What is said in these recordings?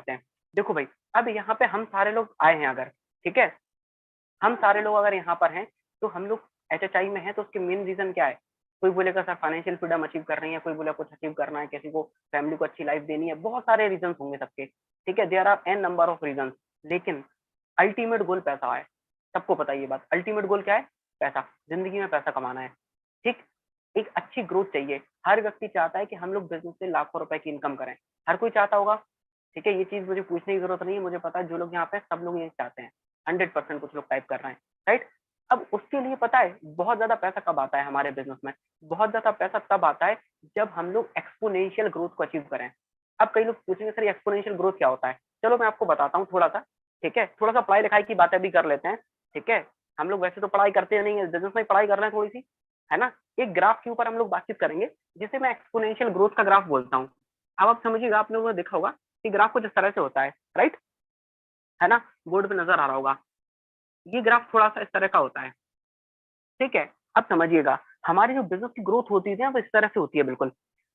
करते हैं। देखो भाई, अब यहाँ पे हम सारे लोग आए हैं अगर, ठीक है, हम सारे लोग अगर यहाँ पर हैं, तो हम लोग एचएचआई में हैं, तो उसके मेन रीजन क्या है? कोई बोलेगा सर फाइनेंशियल फ्रीडम अचीव कर रही है, कोई बोलेगा कुछ अचीव करना है, किसी को फैमिली को अच्छी लाइफ देनी है, बहुत सारे रीजन होंगे सबके, ठीक है, there are an number of reason. लेकिन अल्टीमेट गोल पैसा है, सबको पता है ये बात। अल्टीमेट गोल क्या है? पैसा, जिंदगी में पैसा कमाना है, ठीक। एक अच्छी ग्रोथ चाहिए, हर व्यक्ति चाहता है कि हम लोग बिजनेस से लाखों रुपए की इनकम करें, हर कोई चाहता होगा, ठीक है, ये चीज मुझे पूछने की जरूरत नहीं है, मुझे पता है जो लोग यहाँ पे सब लोग ये चाहते हैं, 100% कुछ लोग टाइप कर रहे हैं, राइट। अब उसके लिए पता है बहुत ज्यादा पैसा कब आता है हमारे बिजनेस में? बहुत ज्यादा पैसा तब आता है जब हम लोग एक्सपोनेंशियल ग्रोथ को अचीव करें। अब कई लोग पूछेंगे सर एक्सपोनेंशियल ग्रोथ क्या होता है? चलो मैं आपको बताता हूँ थोड़ा सा, ठीक है, थोड़ा सा पढ़ाई लिखाई की बातें भी कर लेते हैं, ठीक है। हम लोग वैसे तो पढ़ाई करते नहीं है, बिजनेस में पढ़ाई कर रहे हैं थोड़ी सी, है ना। एक ग्राफ के ऊपर हम लोग बातचीत करेंगे, जिसे मैं एक्सपोनेंशियल ग्रोथ का ग्राफ बोलता हूँ। अब आप समझिएगा, आप लोगों ने देखा होगा कि ग्राफ कुछ इस तरह से होता है, राइट, है ना, बोर्ड पे नजर आ रहा होगा। ये ग्राफ थोड़ा सा इस तरह का होता है, ठीक है। अब समझिएगा, हमारी जो बिजनेस की ग्रोथ होती है वो इस तरह से होती है बिल्कुल।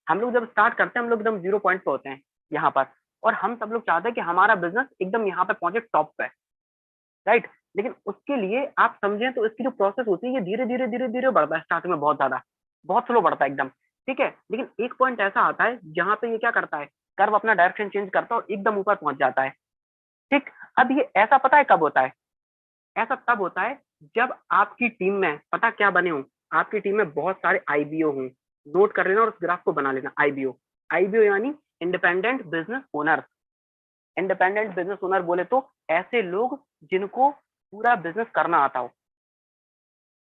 हम लोग जब स्टार्ट करते हैं, हम लोग एकदम 0 पॉइंट पे होते हैं यहाँ पर, और हम सब लोग चाहते हैं कि हमारा बिजनेस एकदम यहाँ पे पहुंचे, टॉप पे, राइट। लेकिन उसके लिए आप समझें तो इसकी जो प्रोसेस होती है, ये धीरे धीरे धीरे धीरे बढ़ता है, स्टार्टिंग में बहुत ज्यादा, बहुत स्लो बढ़ता है एकदम, ठीक है। लेकिन एक पॉइंट ऐसा आता है जहां पे ये क्या करता है, कर्व अपना डायरेक्शन चेंज करता है और एकदम ऊपर पहुंच जाता है, ठीक। अब ये ऐसा पता है कब होता है? ऐसा तब होता है जब आपकी टीम में पता क्या बने हो, आपकी टीम में बहुत सारे आईबीओ हों। नोट कर लेना और उस ग्राफ को बना लेना, आईबीओ। आईबीओ यानी independent business owner. Independent business owner बोले तो ऐसे लोग जिनको पूरा बिजनेस करना आता हो,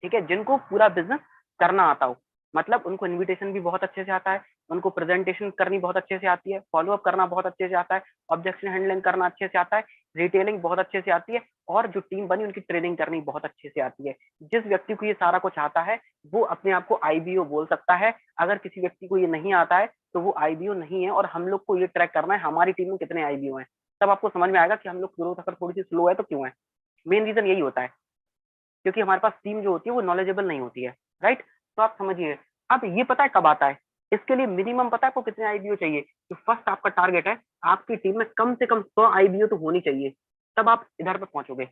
ठीक है, जिनको पूरा बिजनेस करना आता हो, मतलब उनको इनविटेशन भी बहुत अच्छे से आता है, उनको प्रेजेंटेशन करनी बहुत अच्छे से आती है, फॉलो अप करना बहुत अच्छे से आता है, ऑब्जेक्शन हैंडलिंग करना अच्छे से आता है, रिटेलिंग बहुत अच्छे से आती है, और जो टीम बनी उनकी ट्रेनिंग करनी बहुत अच्छे से आती है। जिस व्यक्ति को ये सारा कुछ आता है वो अपने आप को आईबीओ बोल सकता है। अगर किसी व्यक्ति को ये नहीं आता है तो वो आईबीओ नहीं है, और हम लोग को ये ट्रैक करना है हमारी टीम में कितने आईबीओ हैं, तब आपको समझ में आएगा कि हम लोग ग्रोथ अगर थोड़ी सी स्लो है तो क्यों है। मेन रीजन यही होता है, क्योंकि हमारे पास टीम जो होती है वो नॉलेजेबल नहीं होती है, राइट। तो आप समझिए, अब ये पता है कब आता है? इसके लिए मिनिमम पता है आपको कितने आईबीओ चाहिए? तो फर्स्ट आपका टारगेट है, आपकी टीम में कम से कम 100 आईबीओ तो होनी चाहिए, तब आप इधर पे पहुंचोगे।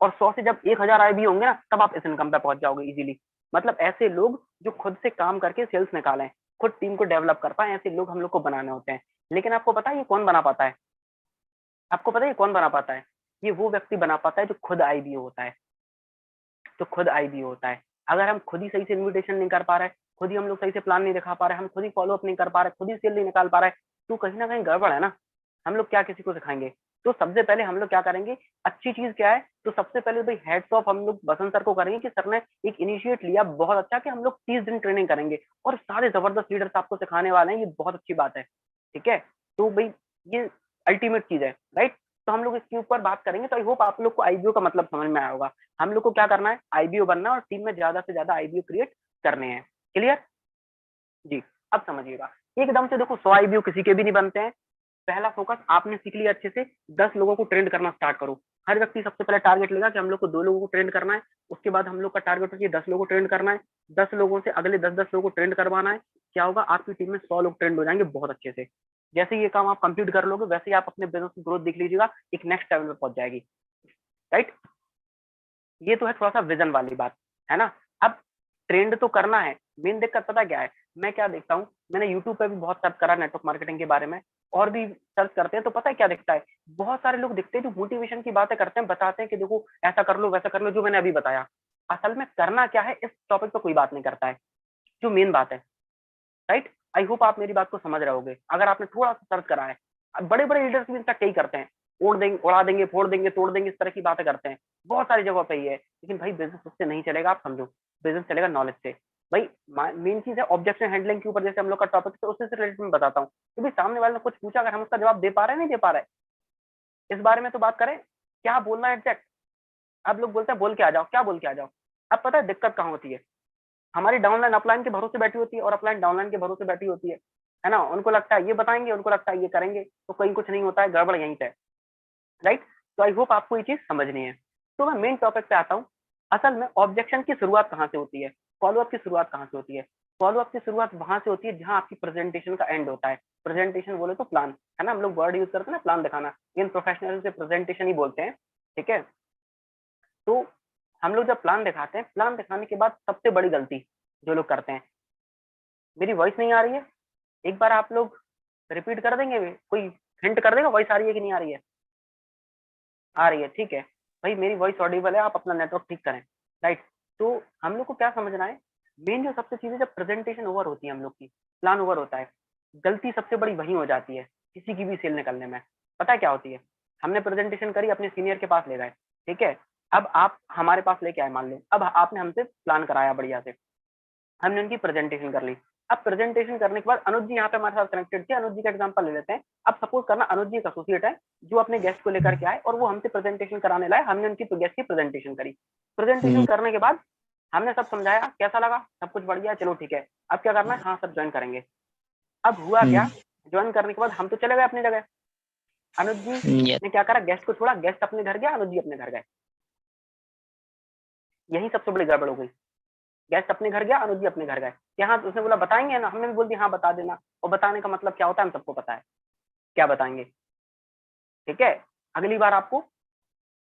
और 100 से जब 1000 आईबीओ होंगे ना, तब आप इस इनकम पे पहुंच जाओगे इजीली। मतलब ऐसे लोग जो खुद से काम करके सेल्स निकालें, खुद टीम को डेवलप कर पाए, ऐसे लोग हम लोग को बनाने होते हैं। लेकिन आपको पता है ये कौन बना पाता है? आपको पता है ये कौन बना पाता है? ये वो व्यक्ति बना पाता है जो खुद आईबीओ होता है, तो खुद आईबी होता है। अगर हम खुद ही सही से इन्विटेशन नहीं कर पा रहे, खुद ही हम लोग सही से प्लान नहीं दिखा पा रहे, हम खुद ही फॉलो अप नहीं कर पा रहे, खुद ही सेल नहीं निकाल पा रहे, तो कहीं ना कहीं गड़बड़ है ना। हम लोग क्या किसी को सिखाएंगे? तो सबसे पहले हम लोग क्या करेंगे, अच्छी चीज क्या है, तो सबसे पहले भाई हेड्स ऑफ हम लोग बसंत सर को करेंगे कि सर ने एक इनिशिएट लिया बहुत अच्छा कि हम लोग 30 दिन ट्रेनिंग करेंगे और सारे जबरदस्त लीडर्स आपको सिखाने वाले हैं, ये बहुत अच्छी बात है, ठीक है। तो भाई ये अल्टीमेट चीज है, राइट। तो हम लोग इसके ऊपर बात करेंगे, तो आई होप आप लोग को आईबीओ का मतलब समझ में आया होगा। हम लोग को क्या करना है, आईबीओ बनना है और टीम में ज्यादा से ज्यादा आईबीओ क्रिएट करने हैं। क्लियर जी। अब समझिएगा, एकदम से देखो 100 आईबीओ किसी के भी नहीं बनते हैं। पहला फोकस आपने सीख लिया अच्छे से, 10 लोगों को ट्रेंड करना स्टार्ट करो। हर व्यक्ति सबसे पहले टारगेट लेगा कि हम लोग को 2 लोगों को ट्रेंड करना है, उसके बाद हम लोग का टारगेट होगा 10 लोगों को ट्रेंड करना है, 10 लोगों से अगले 10-10 लोगों को ट्रेंड करवाना है। क्या होगा, आपकी टीम में 100 लोग ट्रेंड हो जाएंगे बहुत अच्छे से। जैसे ये काम आप कंप्लीट कर लोगे, वैसे ही आप अपने बिजनेस की ग्रोथ देख लीजिएगा, एक नेक्स्ट लेवल पे पहुंच जाएगी, राइट। ये तो है थोड़ा सा विजन वाली बात, है ना। अब ट्रेंड तो करना है, मेन दिक्कत पता क्या है, मैं क्या देखता हूँ, मैंने यूट्यूब पे भी बहुत सर्च करा नेटवर्क मार्केटिंग के बारे में, और भी सर्च करते हैं तो पता है क्या दिखता है, बहुत सारे लोग दिखते हैं जो मोटिवेशन की बातें करते हैं, बताते हैं कि देखो ऐसा कर लो वैसा कर लो, जो मैंने अभी बताया। असल में करना क्या है इस टॉपिक पे कोई बात नहीं करता है, जो मेन बात है, राइट। आई होप आप मेरी बात को समझ रहे होगे अगर आपने थोड़ा सा सर्च करा है। अब बड़े बड़े लीडर्स भी इनफैक्ट यही करते हैं, उड़ देंगे, उड़ा देंगे, फोड़ देंगे, तोड़ देंगे, इस तरह की बातें करते हैं, बहुत सारी जगह पे ही है। लेकिन भाई बिजनेस उससे नहीं चलेगा, आप समझो, बिजनेस चलेगा नॉलेज से। भाई मेन चीज है ऑब्जेक्शन हैंडलिंग के ऊपर, जैसे हम लोग का टॉपिक है उससे रिलेटेड मैं बताता हूँ। तो भाई सामने वाले ने कुछ पूछा, अगर हम उसका जवाब दे पा रहे हैं नहीं दे पा रहे, इस बारे में तो बात करें, क्या बोलना है एग्जैक्ट। अब लोग बोलते हैं बोल के आ जाओ, क्या बोल के आ जाओ। अब पता है दिक्कत कहाँ होती है, हमारी डाउनलाइन अपलाइन के भरोसे बैठी होती है और अपलाइन डाउनलाइन के भरोसे बैठी होती है ना। उनको लगता है ये बताएंगे, उनको लगता है ये करेंगे, तो कहीं कुछ नहीं होता है, गड़बड़ यहीं पे, राइट। तो आई होप आपको ये चीज समझनी है। तो मैं मेन टॉपिक पे आता हूँ। असल में ऑब्जेक्शन की शुरुआत कहाँ से होती है, फॉलोअप की शुरुआत कहाँ से होती है? फॉलो अप की शुरुआत वहां से होती है जहां आपकी प्रेजेंटेशन का एंड होता है। प्रेजेंटेशन बोले तो प्लान, है ना, हम लोग वर्ड यूज करते हैं ना प्लान दिखाना, लेकिन प्रोफेशनल से प्रेजेंटेशन ही बोलते हैं, ठीक है। तो हम लोग जब प्लान दिखाते हैं, प्लान दिखाने के बाद सबसे बड़ी गलती जो लोग करते हैं, मेरी वॉइस नहीं आ रही है, एक बार आप लोग रिपीट कर देंगे, कोई हिंट कर देगा वॉइस आ रही है कि नहीं आ रही है? आ रही है, ठीक है। भाई मेरी वॉइस ऑडिबल है, आप अपना नेटवर्क ठीक करें, राइट। तो हम लोग को क्या समझना है, मेन जो सबसे चीजें, जब प्रेजेंटेशन ओवर होती है हम लोग की, प्लान ओवर होता है, गलती सबसे बड़ी वही हो जाती है किसी की भी सेल निकलने में। पता है क्या होती है, हमने प्रेजेंटेशन करी, अपने सीनियर के पास ले गए, ठीक है। अब आप हमारे पास लेके आए, मान लो अब आपने हमसे प्लान कराया बढ़िया से, हमने उनकी प्रेजेंटेशन कर ली। अब प्रेजेंटेशन करने के बाद अनुज जी यहाँ पे हमारे साथ कनेक्टेड थे, अनुज जी का एग्जांपल ले लेते हैं। अब सपोज करना अनुज जी एक एसोसिएट है जो अपने गेस्ट को लेकर के आए और वो हमसे प्रेजेंटेशन कराने लाए, हमने उनकी गेस्ट की प्रेजेंटेशन करी। प्रेजेंटेशन करने के बाद हमने सब समझाया, कैसा लगा, सब कुछ बढ़िया, चलो ठीक है, अब क्या करना है, हाँ सब ज्वाइन करेंगे। अब हुआ क्या, ज्वाइन करने के बाद हम तो चले गए अपनी जगह, अनुज जी Yes. ने क्या करा, गेस्ट को छोड़ा, गेस्ट अपने घर गया, अनुज जी अपने घर गए। यही सबसे बड़ी गड़बड़ हो गई, गेस्ट अपने घर गया, अनुज जी अपने घर गए। यहाँ उसने बोला बताएंगे ना, हमने भी बोल दिया हाँ बता देना, और बताने का मतलब क्या होता है हम सबको पता है, क्या बताएंगे, ठीक है। अगली बार आपको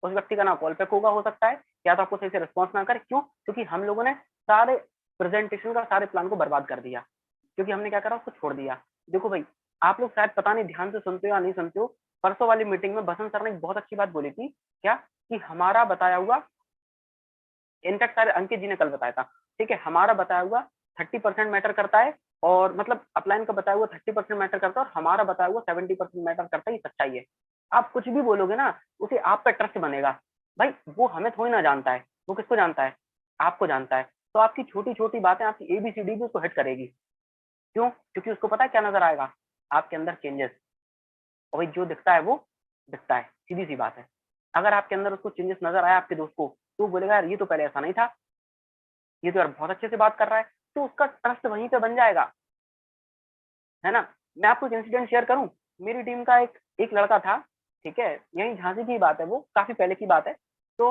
उस व्यक्ति का ना कॉल बैक होगा, हो सकता है, या तो आपको सही से रिस्पॉन्स ना करे, क्यों, क्योंकि हम लोगों ने सारे प्रेजेंटेशन का, सारे प्लान को बर्बाद कर दिया, क्योंकि हमने क्या करा, उसको छोड़ दिया। देखो भाई, आप लोग शायद पता नहीं ध्यान से सुनते हो या नहीं सुनते हो, परसों वाली मीटिंग में बसंत सर ने एक बहुत अच्छी बात बोली थी, क्या, कि हमारा बताया हुआ, इनफैक्ट शायद अंकित जी ने कल बताया था, ठीक है, हमारा बताया हुआ 30% मैटर करता है, और मतलब अपलाइन का बताया हुआ 30% मैटर करता है, और हमारा बताया हुआ 70% मैटर करता है, ये सच्चाई है। आप कुछ भी बोलोगे ना, उसे आप पे ट्रस्ट बनेगा। भाई वो हमें थोड़ी ना जानता है, वो किसको जानता है, आपको जानता है। तो आपकी छोटी छोटी बातें, आपकी एबीसीडी भी उसको हिट करेगी, क्यों, क्योंकि उसको पता है क्या नजर आएगा, आपके अंदर चेंजेस। और भाई जो दिखता है वो दिखता है, सीधी सी बात है। अगर आपके अंदर उसको चेंजेस नजर आया आपके दोस्त को, तो वो बोलेगा यार ये तो पहले ऐसा नहीं था, ये तो यार बहुत अच्छे से बात कर रहा है, तो उसका ट्रस्ट वहीं पे बन जाएगा, है ना। मैं आपको एक इंसिडेंट शेयर करूं, मेरी टीम का एक एक लड़का था, ठीक है, यही झांसी की बात है, वो काफी पहले की बात है। तो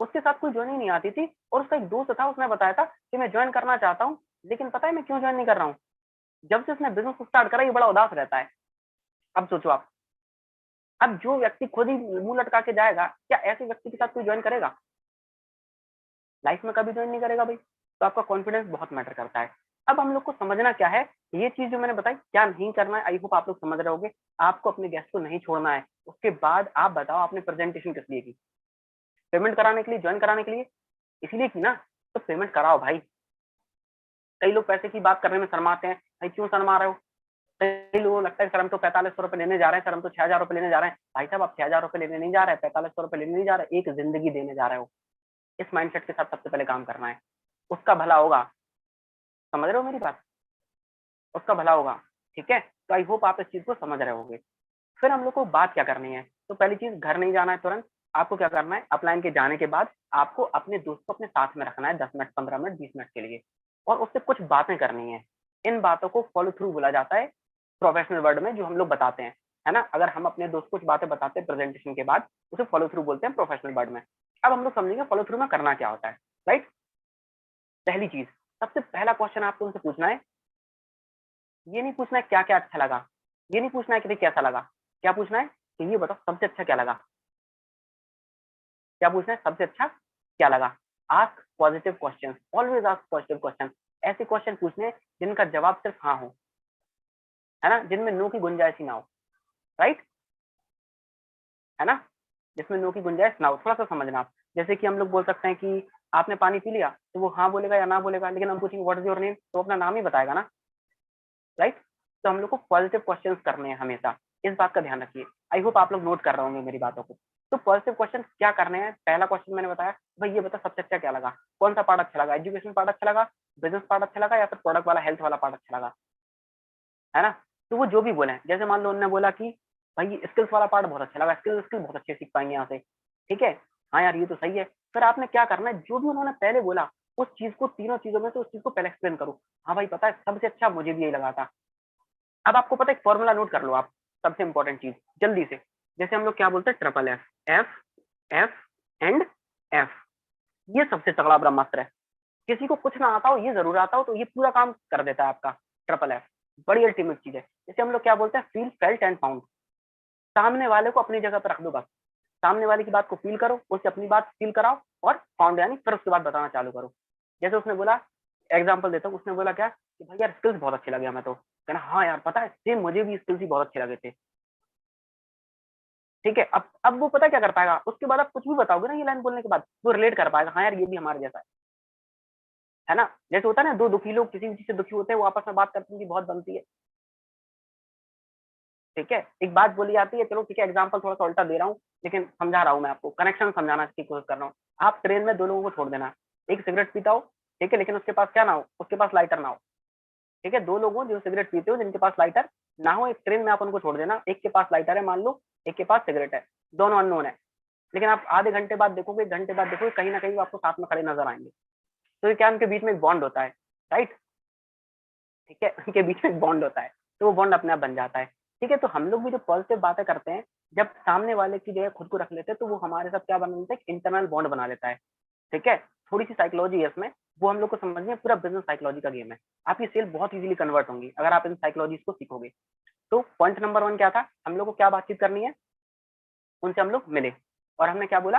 उसके साथ कोई ज्वाइनिंग नहीं आती थी, और उसका एक दोस्त था, उसने बताया था कि मैं ज्वाइन करना चाहता हूँ, लेकिन पता है मैं क्यों ज्वाइन नहीं कर रहा हूँ, जब से उसने बिजनेस स्टार्ट करा ये बड़ा उदास रहता है। अब सोचो आप, अब जो व्यक्ति खुद ही मुंह लटका के जाएगा, क्या ऐसे व्यक्ति के साथ कोई ज्वाइन करेगा? लाइफ में कभी ज्वाइन नहीं करेगा भाई। तो आपका कॉन्फिडेंस बहुत मैटर करता है। अब हम लोग को समझना क्या है, ये चीज जो मैंने बताई क्या नहीं करना है, आई होप आप लोग समझ रहे होगे। आपको अपने गेस्ट को नहीं छोड़ना है। उसके बाद आप बताओ आपने प्रेजेंटेशन किस लिए की, पेमेंट कराने के लिए, ज्वाइन कराने के लिए, इसलिए की ना, तो पेमेंट कराओ भाई। कई लोग पैसे की बात करने में शर्माते हैं, भाई क्यों शर्मा रहे हो? कई लोगों को लगता है सर हम तो 4500 रुपए लेने जा रहे हैं, सर हम तो 6000 रुपए लेने जा रहे हैं। भाई साहब आप 6000 रुपए लेने नहीं जा रहे हैं, 4500 रुपए लेने नहीं जा रहे, एक जिंदगी देने जा रहे हो। इस माइंडसेट के साथ सबसे पहले काम करना है, उसका भला होगा। समझ रहे हो मेरी बात? उसका भला होगा, ठीक है। तो आई होप आप इस चीज को समझ रहे होंगे। फिर हम लोग को बात क्या करनी है, तो पहली चीज, घर नहीं जाना है तुरंत। आपको क्या करना है, अपलाइन के जाने के बाद आपको अपने दोस्त को अपने साथ में रखना है 10 मिनट, 15 मिनट, 20 मिनट के लिए, और उससे कुछ बातें करनी है। इन बातों को फॉलो थ्रू बोला जाता है प्रोफेशनल वर्ड में, जो हम लोग बताते हैं, है ना। अगर हम अपने दोस्त को कुछ बातें बताते हैं प्रेजेंटेशन के बाद, उसे फॉलो थ्रू बोलते हैं प्रोफेशनल वर्ड में। अब हम लोग समझेंगे फॉलो थ्रू में करना क्या होता है, राइट। पहली चीज, सबसे पहला क्वेश्चन आपको उनसे पूछना है, ये नहीं पूछना है क्या क्या अच्छा लगा, ये नहीं पूछना है कि कैसा लगा, क्या पूछना है कि ये बताओ सबसे अच्छा क्या लगा। क्या पूछना है, सबसे अच्छा क्या लगा। Ask positive question, always ask positive question. ऐसे क्वेश्चन पूछने जिनका जवाब सिर्फ हाँ हो, है ना, जिनमें नो की गुंजाइश ही ना हो, राइट, है ना, जिसमें नो की गुंजाइश ना हो। थोड़ा सा समझना आप, जैसे कि हम लोग बोल सकते हैं कि आपने पानी पी लिया, तो वो हाँ बोलेगा या ना बोलेगा, लेकिन हम पूछेंगे व्हाट इज योर नेम, तो अपना नाम ही बताएगा ना, राइट। तो हम लोग को पॉजिटिव क्वेश्चन करने हैं हमेशा, इस बात का ध्यान रखिए। आई होप आप लोग नोट कर रहे होंगे मेरी बातों को। तो पॉजिटिव क्वेश्चन क्या करने हैं, पहला क्वेश्चन मैंने बताया, भाई ये बता सबसे अच्छा क्या लगा, कौन सा पार्ट अच्छा लगा, एजुकेशन पार्ट अच्छा लगा, बिजनेस पार्ट अच्छा लगा, या फिर प्रोडक्ट वाला, हेल्थ वाला पार्ट अच्छा लगा, है ना। तो वो जो भी बोले, जैसे मान लो उन्होंने बोला कि भाई स्किल्स वाला पार्ट बहुत अच्छा लगा, स्किल स्किल बहुत अच्छे सीख पाएंगे यहाँ से, ठीक है, हाँ यार ये तो सही है। फिर आपने क्या करना है, जो भी उन्होंने पहले बोला उस चीज को, तीनों चीजों में से उस चीज को पहले एक्सप्लेन करो। हाँ भाई पता है सबसे अच्छा मुझे भी यही लगा था। अब आपको पता है एक फॉर्मूला नोट कर लो आप, सबसे इंपॉर्टेंट चीज जल्दी से। जैसे हम लोग क्या बोलते हैं, triple F, F, F and F, ये सबसे तगड़ा ब्रह्मास्त्र है, किसी को कुछ ना आता हो, ये जरूर आता हो, तो ये पूरा काम कर देता है आपका ट्रिपल एफ। बड़ी अल्टीमेट चीज है। जैसे हम लोग क्या बोलते हैं, फील फेल्ट एंड फाउंड। सामने वाले को अपनी जगह पर रख दो बस। सामने वाले की बात को फील करो, उससे अपनी बात फील कराओ, और फाउंड यानी फिर उसके बाद बताना चालू करो। जैसे उसने बोला, एग्जाम्पल देता हूँ, उसने बोला क्या कि भाई यार स्किल्स बहुत अच्छे लगे हमें, तो कहना हाँ यार पता है सेम मुझे भी स्किल्स ही बहुत अच्छे लगे थे। ठीक है, अब वो पता क्या कर पाएगा, उसके बाद आप कुछ भी बताओगे ना ये लाइन बोलने के बाद, वो रिलेट कर पाएगा, हाँ यार ये भी हमारे जैसा है ना। जैसे होता है ना, दो दुखी लोग किसी भी चीज से दुखी होते हैं, वो आपस में बात करते हैं, बहुत बनती है। ठीक है, एक बात बोली जाती है, चलो ठीक है एग्जाम्पल थोड़ा सा उल्टा दे रहा हूँ, लेकिन समझा रहा हूँ मैं आपको, कनेक्शन समझाना की कोशिश कर रहा हूँ। आप ट्रेन में दो लोगों को छोड़ देना, एक सिगरेट पीता हो, ठीक है, लेकिन उसके पास क्या ना हो, उसके पास लाइटर ना हो। ठीक है, दो लोगों जो सिगरेट पीते हो जिनके पास लाइटर ना हो, एक ट्रेन में आप उनको छोड़ देना, एक के पास लाइटर है मान लो, एक के पास सिगरेट है, दोनों अननोन है। लेकिन आप आधे घंटे बाद देखोगे, एक घंटे बाद देखोगे, कहीं ना कहीं वो आपको साथ में खड़े नजर आएंगे। तो ये क्या, उनके बीच में एक बॉन्ड होता है, राइट। ठीक है, उनके बीच में एक बॉन्ड होता है, तो वो बॉन्ड अपने आप बन जाता है। ठीक है, तो हम लोग भी जो पॉजिटिव बातें करते हैं, जब सामने वाले की जगह खुद को रख लेते हैं, तो वो हमारे साथ क्या बना लेता है, इंटरनल बॉन्ड बना लेता है। ठीक है, थोड़ी सी साइकोलॉजी है इसमें, वो हम लोग को समझनी है, पूरा बिजनेस साइकोलॉजी का गेम है। आपकी सेल बहुत इजीली कन्वर्ट होंगी अगर आप इन साइकोलॉजीज को सीखोगे। तो पॉइंट नंबर 1 क्या था, हम लोग को क्या बातचीत करनी है, उनसे हम लोग मिले, और हमने क्या बोला,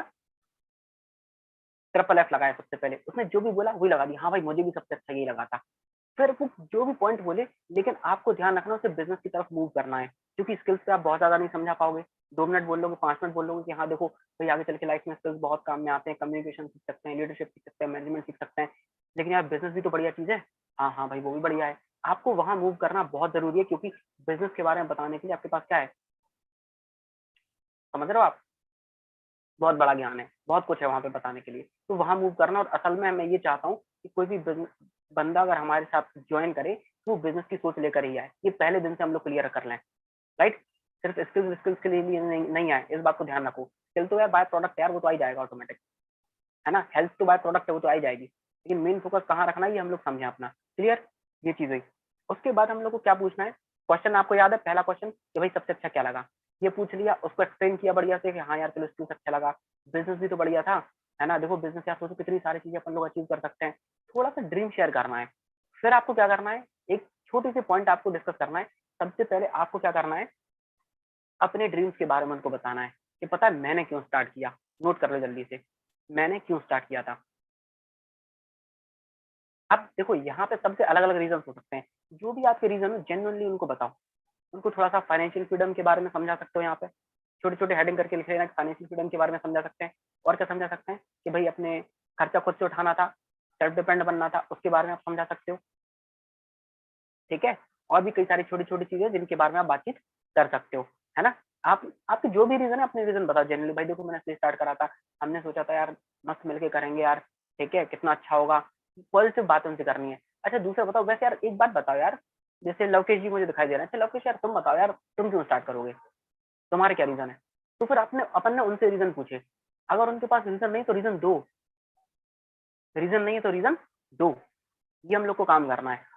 ट्रिपल एफ लगाया सबसे पहले, उसने जो भी बोला वही लगा दिया, हाँ भाई मुझे भी सबसे अच्छा यही लगा था। फिर वो जो भी पॉइंट बोले, लेकिन आपको ध्यान रखना उसे बिजनेस की तरफ मूव करना है, क्योंकि स्किल्स पे आप बहुत ज्यादा नहीं समझा पाओगे। 2 मिनट बोल लोगे, 5 मिनट बोल लोगे कि हाँ देखो भाई आगे चल के लाइफ में स्किल्स बहुत काम में आते हैं, कम्युनिकेशन सीख सकते हैं, लीडरशिप सीख सकते हैं, मैनेजमेंट सीख सकते हैं, लेकिन यार बिजनेस भी तो बढ़िया चीज है। हाँ हाँ भाई वो भी बढ़िया है। आपको वहां मूव करना बहुत जरूरी है, क्योंकि बिजनेस के बारे में बताने के लिए आपके पास क्या है, समझ रहे हो आप, बहुत बड़ा ज्ञान है, बहुत कुछ है वहां पे बताने के लिए, तो वहां मूव करना। और असल में मैं ये चाहता हूँ कि कोई भी बंदा अगर हमारे साथ ज्वाइन करे, तो वो बिजनेस की सोच लेकर ही आए, ये पहले दिन से हम लोग क्लियर कर लें, राइट। सिर्फ स्किल्स स्किल्स के लिए नहीं आए, इस बात को ध्यान रखो। स्किल तो यार बाय प्रोडक्ट है यार, वो तो आ ही जाएगा ऑटोमेटिक, है ना। हेल्थ तो बाय प्रोडक्ट है, वो तो आ ही जाएगी, लेकिन मेन फोकस कहाँ रखना है ये हम लोग समझे अपना, क्लियर। ये चीज हुई। उसके बाद हम लोग को क्या पूछना है, क्वेश्चन आपको याद है, पहला क्वेश्चन कि भाई सबसे अच्छा क्या लगा, ये पूछ लिया, उसको एक्सप्लेन किया बढ़िया से कि हाँ यार चलो स्किल्स अच्छा लगा, बिजनेस भी तो बढ़िया था, है ना। देखो बिजनेस यार सोचो कितनी सारी चीजें अपन लोग अचीव कर सकते हैं। थोड़ा सा ड्रीम शेयर करना है। फिर आपको क्या करना है, एक छोटी सी पॉइंट आपको डिस्कस करना है। सबसे पहले आपको क्या करना है, अपने ड्रीम्स के बारे में उनको बताना है कि पता है मैंने क्यों स्टार्ट किया। नोट कर लो जल्दी से, मैंने क्यों स्टार्ट किया था। अब देखो यहाँ पे सबसे अलग अलग रीजन हो सकते हैं, जो भी आपके रीजन हो जेन्युइनली उनको बताओ। उनको थोड़ा सा फाइनेंशियल फ्रीडम के बारे में समझा सकते हो, यहाँ पे छोटे छोटे हेडिंग करके लिख लेना, फाइनेंशियल फ्रीडम के बारे में समझा सकते हैं। और क्या समझा सकते हैं कि भाई अपने खर्चा खुद से उठाना था, सेल्फ डिपेंड बनना था, उसके बारे में आप समझा सकते हो। ठीक है, और भी कई सारी छोटी छोटी चीजें जिनके बारे में आप बातचीत कर सकते हो, है ना। आप आपके जो भी रीजन है अपने रीजन बताओ जनरली, भाई देखो मैंने स्टार्ट करा था, हमने सोचा था यार मस्त मिलके करेंगे यार, ठीक है कितना अच्छा होगा। पॉजिटिव बात उनसे करनी है। अच्छा दूसरा बताओ, वैसे यार एक बात बताओ यार, जैसे लवकेश जी मुझे दिखाई दे रहे हैं, अच्छा लवकेश यार तुम बताओ यार, तुम क्यों स्टार्ट करोगे, तुम्हारे क्या रीजन है। तो फिर आपने अपन ने उनसे रीजन पूछे, अगर उनके पास रीजन नहीं तो रीजन दो, रीजन नहीं है तो रीजन दो, ये हम लोग को काम करना है।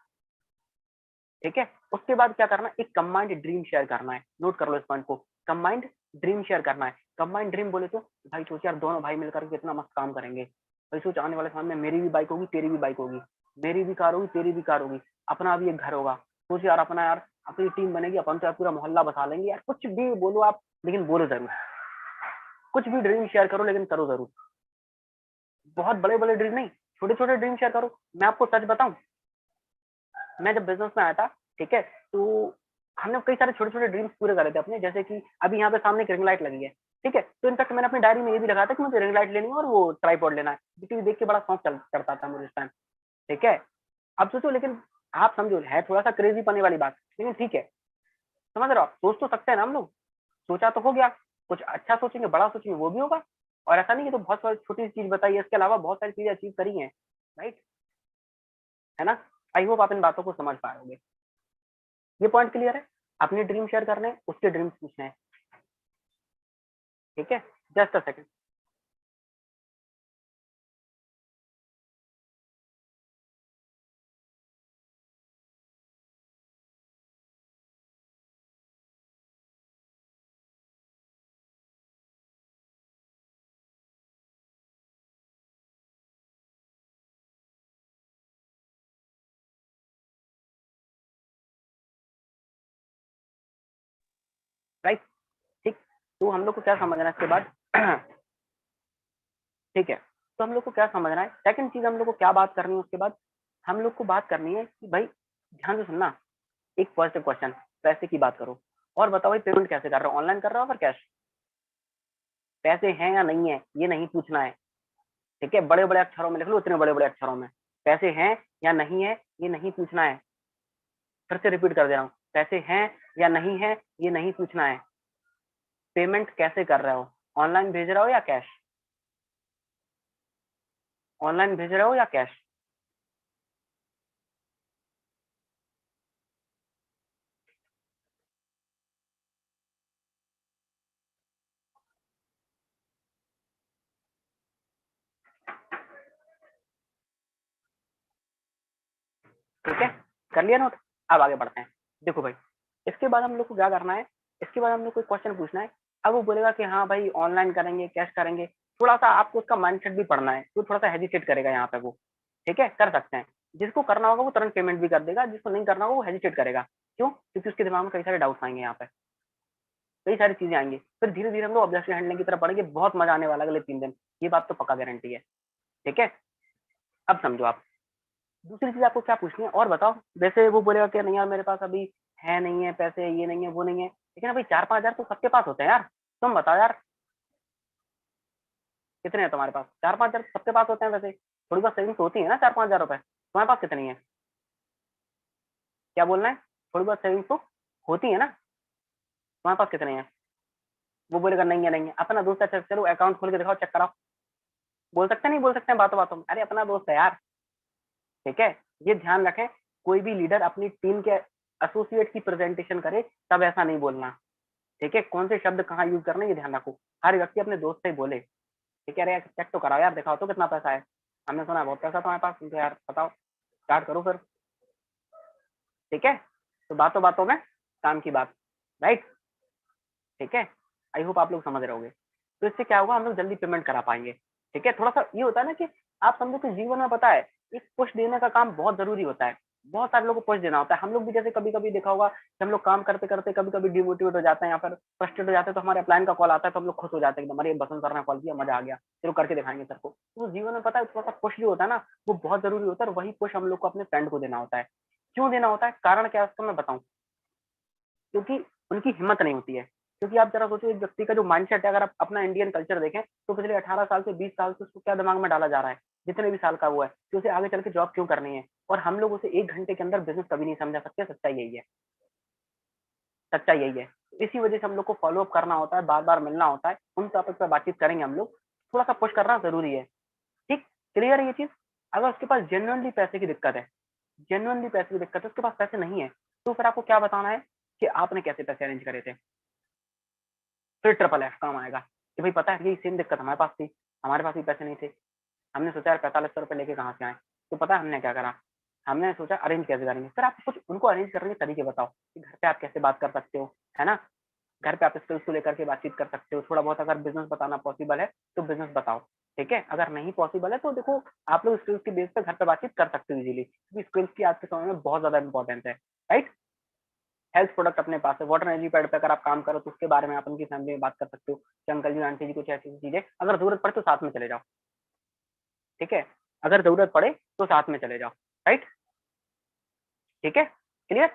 ठीक है, उसके बाद क्या करना है, एक कंबाइंड ड्रीम शेयर करना है। नोट कर लो इस पॉइंट को, कंबाइंड ड्रीम शेयर करना है। कंबाइंड ड्रीम बोले तो भाई सोच यार दोनों भाई मिलकर कितना मस्त काम करेंगे। भाई सोच आने वाले समय में मेरी भी बाइक होगी, तेरी भी बाइक होगी, मेरी भी कार होगी, तेरी भी कार होगी, अपना भी एक घर होगा। सोच यार अपना यार अपनी टीम बनेगी, अपन तो यार पूरा मोहल्ला बसा लेंगे यार। कुछ भी बोलो आप, लेकिन बोलो जरूर, कुछ भी ड्रीम शेयर करो लेकिन करो जरूर। बहुत बड़े बड़े ड्रीम नहीं, छोटे छोटे ड्रीम शेयर करो। मैं आपको सच बताऊं, मैं जब बिजनेस में आया था, ठीक है, तो हमने कई सारे छोटे छोटे ड्रीम्स पूरे करे थे अपने। जैसे कि अभी यहाँ पे सामने एक रिंग लाइट लगी है, ठीक है, तो इनफैक्ट मैंने अपनी डायरी में ये भी लगा था कि मुझे रिंग लाइट लेनी है और वो ट्राईपॉड लेना है, क्योंकि देख के बड़ा शौक चढ़ता था मुझे इस टाइम। ठीक है, अब सोचो, लेकिन आप समझो है थोड़ा सा क्रेजी पने वाली बात, लेकिन ठीक है, समझ रहे हो आप, सोच तो सकते हैं ना हम लोग। सोचा तो हो गया, कुछ अच्छा सोचेंगे, बड़ा सोचेंगे, वो भी होगा। और ऐसा नहीं है, तो बहुत सारी छोटी सी चीज बताई है, इसके अलावा बहुत सारी चीजें अचीव करी है, राइट, है ना। आई होप आप इन बातों को समझ पाओगे। ये पॉइंट क्लियर है, अपने ड्रीम शेयर करने हैं, उसके ड्रीम्स पूछने हैं। ठीक है, जस्ट अ सेकंड। तो हम लोग को क्या समझना है इसके बाद? ठीक है, तो हम लोग को क्या समझना है? सेकंड चीज हम लोग को क्या बात करनी है उसके बाद? हम लोग को बात करनी है कि भाई ध्यान से सुनना, एक फर्स्ट क्वेश्चन, पैसे की बात करो और बताओ भाई पेमेंट कैसे कर रहे हो, ऑनलाइन कर रहे हो फिर कैश? पैसे हैं या नहीं है ये नहीं पूछना है, ठीक है? बड़े बड़े अक्षरों में लिख लो, इतने बड़े बड़े अक्षरों में, पैसे हैं या नहीं है ये नहीं पूछना है। फिर से रिपीट कर दे रहा हूँ, पैसे हैं या नहीं है ये नहीं पूछना है। पेमेंट कैसे कर रहे हो, ऑनलाइन भेज रहे हो या कैश? ऑनलाइन भेज रहे हो या कैश? ठीक है, कर लिया नोट? अब आगे बढ़ते हैं। देखो भाई, इसके बाद हम लोग को क्या करना है? इसके बाद हम लोग को क्वेश्चन पूछना है। अब वो बोलेगा कि हाँ भाई ऑनलाइन करेंगे कैश करेंगे, थोड़ा सा आपको उसका माइंडसेट भी पढ़ना है, तो थोड़ा सा हेजिटेट करेगा यहाँ पे वो। ठीक है, कर सकते हैं। जिसको करना होगा वो तुरंत पेमेंट भी कर देगा, जिसको नहीं करना होगा वो हेजिटेट करेगा। क्यों? क्योंकि उसके दिमाग में कई सारे डाउट्स आएंगे, यहाँ पे कई सारी चीजें आएंगी। फिर धीरे धीरे हम लोग ऑब्जेक्शन हैंडलिंग की तरफ बढ़ेंगे, बहुत मजा आने वाला है अगले 3 दिन, ये बात तो पक्का गारंटी है। ठीक है, अब समझो आप। दूसरी चीज आपको क्या पूछनी है और बताओ? वैसे वो बोलेगा कि नहीं यार मेरे पास अभी है नहीं है पैसे, ये नहीं है वो नहीं है, लेकिन भाई 4-5 हजार तो सबके पास होते हैं यार। तुम बताओ यार, कितने हैं तुम्हारे पास? 4-5 हजार सबके पास होते हैं वैसे, थोड़ी बहुत सेविंग्स होती है ना 4-5 हजार रुपए। तुम्हारे पास कितनी है? क्या बोलना है? थोड़ी बहुत सेविंग्स तो होती है ना? तुम्हारे पास कितने हैं? वो बोलेगा नहीं है नहीं है, अपना दोस्त है, अच्छा चलो अकाउंट खोल के दिखाओ, चेक कराओ। बोल सकते नहीं बोल सकते हैं बातों बातों में, अरे अपना दोस्त है यार। ठीक है, ये ध्यान रखें, कोई भी लीडर अपनी टीम के एसोसिएट की प्रेजेंटेशन करे तब ऐसा नहीं बोलना। ठीक है, कौन से शब्द कहाँ यूज करने ये ध्यान रखो। हर व्यक्ति अपने दोस्त से ही बोले। ठीक है, अरे यार चेक तो कराओ यार, दिखाओ तो कितना पैसा है, हमने सुना है बहुत पैसा तुम्हारे पास, तो यार बताओ, स्टार्ट करो फिर। ठीक है, तो बातों बातों में काम की बात, राइट? ठीक है, आई होप आप लोग समझ रहे होगे। तो इससे क्या होगा, हम लोग जल्दी पेमेंट करा पाएंगे। ठीक है, थोड़ा सा ये होता है ना कि आप समझो कि जीवन में पता है एक पुश देने का काम बहुत जरूरी होता है। बहुत सारे लोगों को पुश देना होता है। हम लोग भी जैसे कभी कभी देखा होगा कि हम लोग काम करते करते कभी कभी डिमोटिवेट हो जाते हैं या फिर फ्रस्ट्रेट हो जाते हैं, तो हमारे अपलाइन का कॉल आता है तो हम लोग खुश हो जाते हैं एकदम, अरे बसंत सर ने कॉल किया, मजा आ गया, चलो करके दिखाएंगे सर को। तो जीवन में पता है थोड़ा सा पुश जो होता है ना, वो बहुत जरूरी होता है, और वही पुश हम लोग को अपने फ्रेंड को देना होता है। क्यों देना होता है, कारण क्या है उसका मैं बताऊं? क्योंकि उनकी हिम्मत नहीं होती है। क्योंकि आप जरा सोचो, एक व्यक्ति का जो माइंडसेट है, अगर आप अपना इंडियन कल्चर देखें तो पिछले 18 साल से 20 साल से उसको क्या दिमाग में डाला जा रहा है, जितने भी साल का वो है, कि उसे आगे चल के जॉब क्यों करनी है। और हम लोग उसे 1 घंटे के अंदर बिजनेस कभी नहीं समझा सकते। सच्चाई यही है, सच्चाई यही है। इसी वजह से हम लोग को फॉलो अप करना होता है, बार बार मिलना होता है, उन टॉपिक पर बातचीत करेंगे हम लोग। थोड़ा सा पुश करना जरूरी है। ठीक, क्लियर है ये चीज? अगर उसके पास जेन्युइनली पैसे की दिक्कत है, जेन्युइनली पैसे की दिक्कत है, उसके पास पैसे नहीं है, तो फिर आपको क्या बताना है कि आपने कैसे पैसे अरेंज करे थे। फिर ट्रिपल एफ काम आएगा कि भाई पता है यही सेम दिक्कत हमारे पास थी, हमारे पास भी पैसे नहीं थे, हमने सोचा यार 4500 रुपए लेके कहाँ से आए। तो पता है हमने क्या करा, हमने सोचा अरेंज कैसे करेंगे। फिर आप कुछ उनको अरेंज करने के तरीके बताओ कि घर पे आप कैसे बात कर सकते हो, है ना? घर पे आप स्किल्स को लेकर के बातचीत कर सकते हो। थोड़ा बहुत अगर बिजनेस बताना पॉसिबल है तो बिजनेस बताओ। ठीक है, अगर नहीं पॉसिबल है तो देखो आप लोग स्किल्स के बेस पे घर पे बातचीत कर सकते हो इजीली, क्योंकि स्किल्स की आज के समय में बहुत ज्यादा इंपॉर्टेंस है, राइट? हेल्थ प्रोडक्ट अपने पास है, वाटर एनर्जी पैड पे अगर आप काम करो तो उसके बारे में आप उनकी फैमिली में बात कर सकते हो कि अंकल जी आंटी जी कुछ ऐसी चीजें, अगर जरूरत पड़े तो साथ में चले जाओ। ठीक है, अगर जरूरत पड़े तो साथ में चले जाओ, राइट? ठीक है, क्लियर?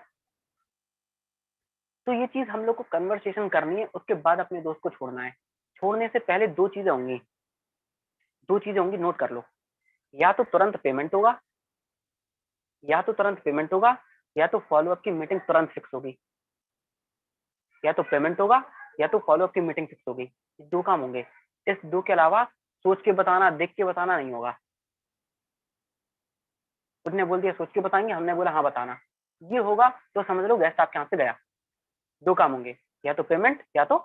तो ये चीज हम लोग को कन्वर्सेशन करनी है, उसके बाद अपने दोस्त को छोड़ना है। छोड़ने से पहले दो चीजें होंगी, दो चीजें होंगी, नोट कर लो। या तो तुरंत पेमेंट होगा, या तो तुरंत पेमेंट होगा, या तो फॉलोअप की मीटिंग तुरंत फिक्स होगी। या तो पेमेंट होगा या तो फॉलोअप की मीटिंग फिक्स होगी, दो काम होंगे। इस दो के अलावा सोच के बताना, देख के बताना नहीं होगा। उसने बोल दिया सोच के बताएंगे, हमने बोला हाँ बताना, ये होगा तो समझ लो गेस्ट आपके यहाँ से गया। दो काम होंगे, या तो पेमेंट या तो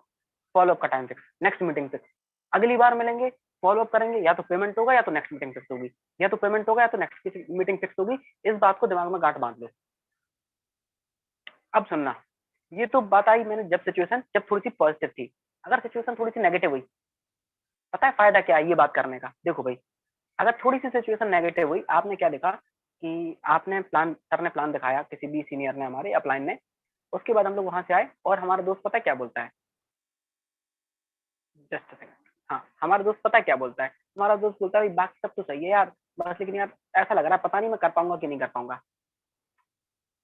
फॉलोअप का time fix, next meeting fix. अगली बार मिलेंगे, फॉलोअप करेंगे, या तो पेमेंट होगा या तो नेक्स्ट मीटिंग फिक्स होगी, या तो पेमेंट होगा या तो नेक्स्ट मीटिंग फिक्स होगी। इस बात को दिमाग में गांठ बांध लो। अब सुनना, ये तो बात आई मैंने जब थोड़ी सी पॉजिटिव थी। अगर सिचुएशन थोड़ी सी नेगेटिव हुई, पता है फायदा क्या है ये बात करने का? देखो भाई, अगर थोड़ी सी सिचुएशन नेगेटिव हुई, आपने क्या देखा कि आपने प्लान, सर ने प्लान दिखाया, किसी भी सीनियर ने, हमारे अपलाइन ने, उसके बाद हम लोग वहां से आए और हमारा दोस्त पता है क्या बोलता है? Just second. हाँ, हमारा दोस्त पता है क्या बोलता है, हमारा दोस्त बोलता है बाकी सब तो सही है यार, बस लेकिन यार ऐसा लग रहा है पता नहीं मैं कर पाऊंगा कि नहीं कर पाऊंगा।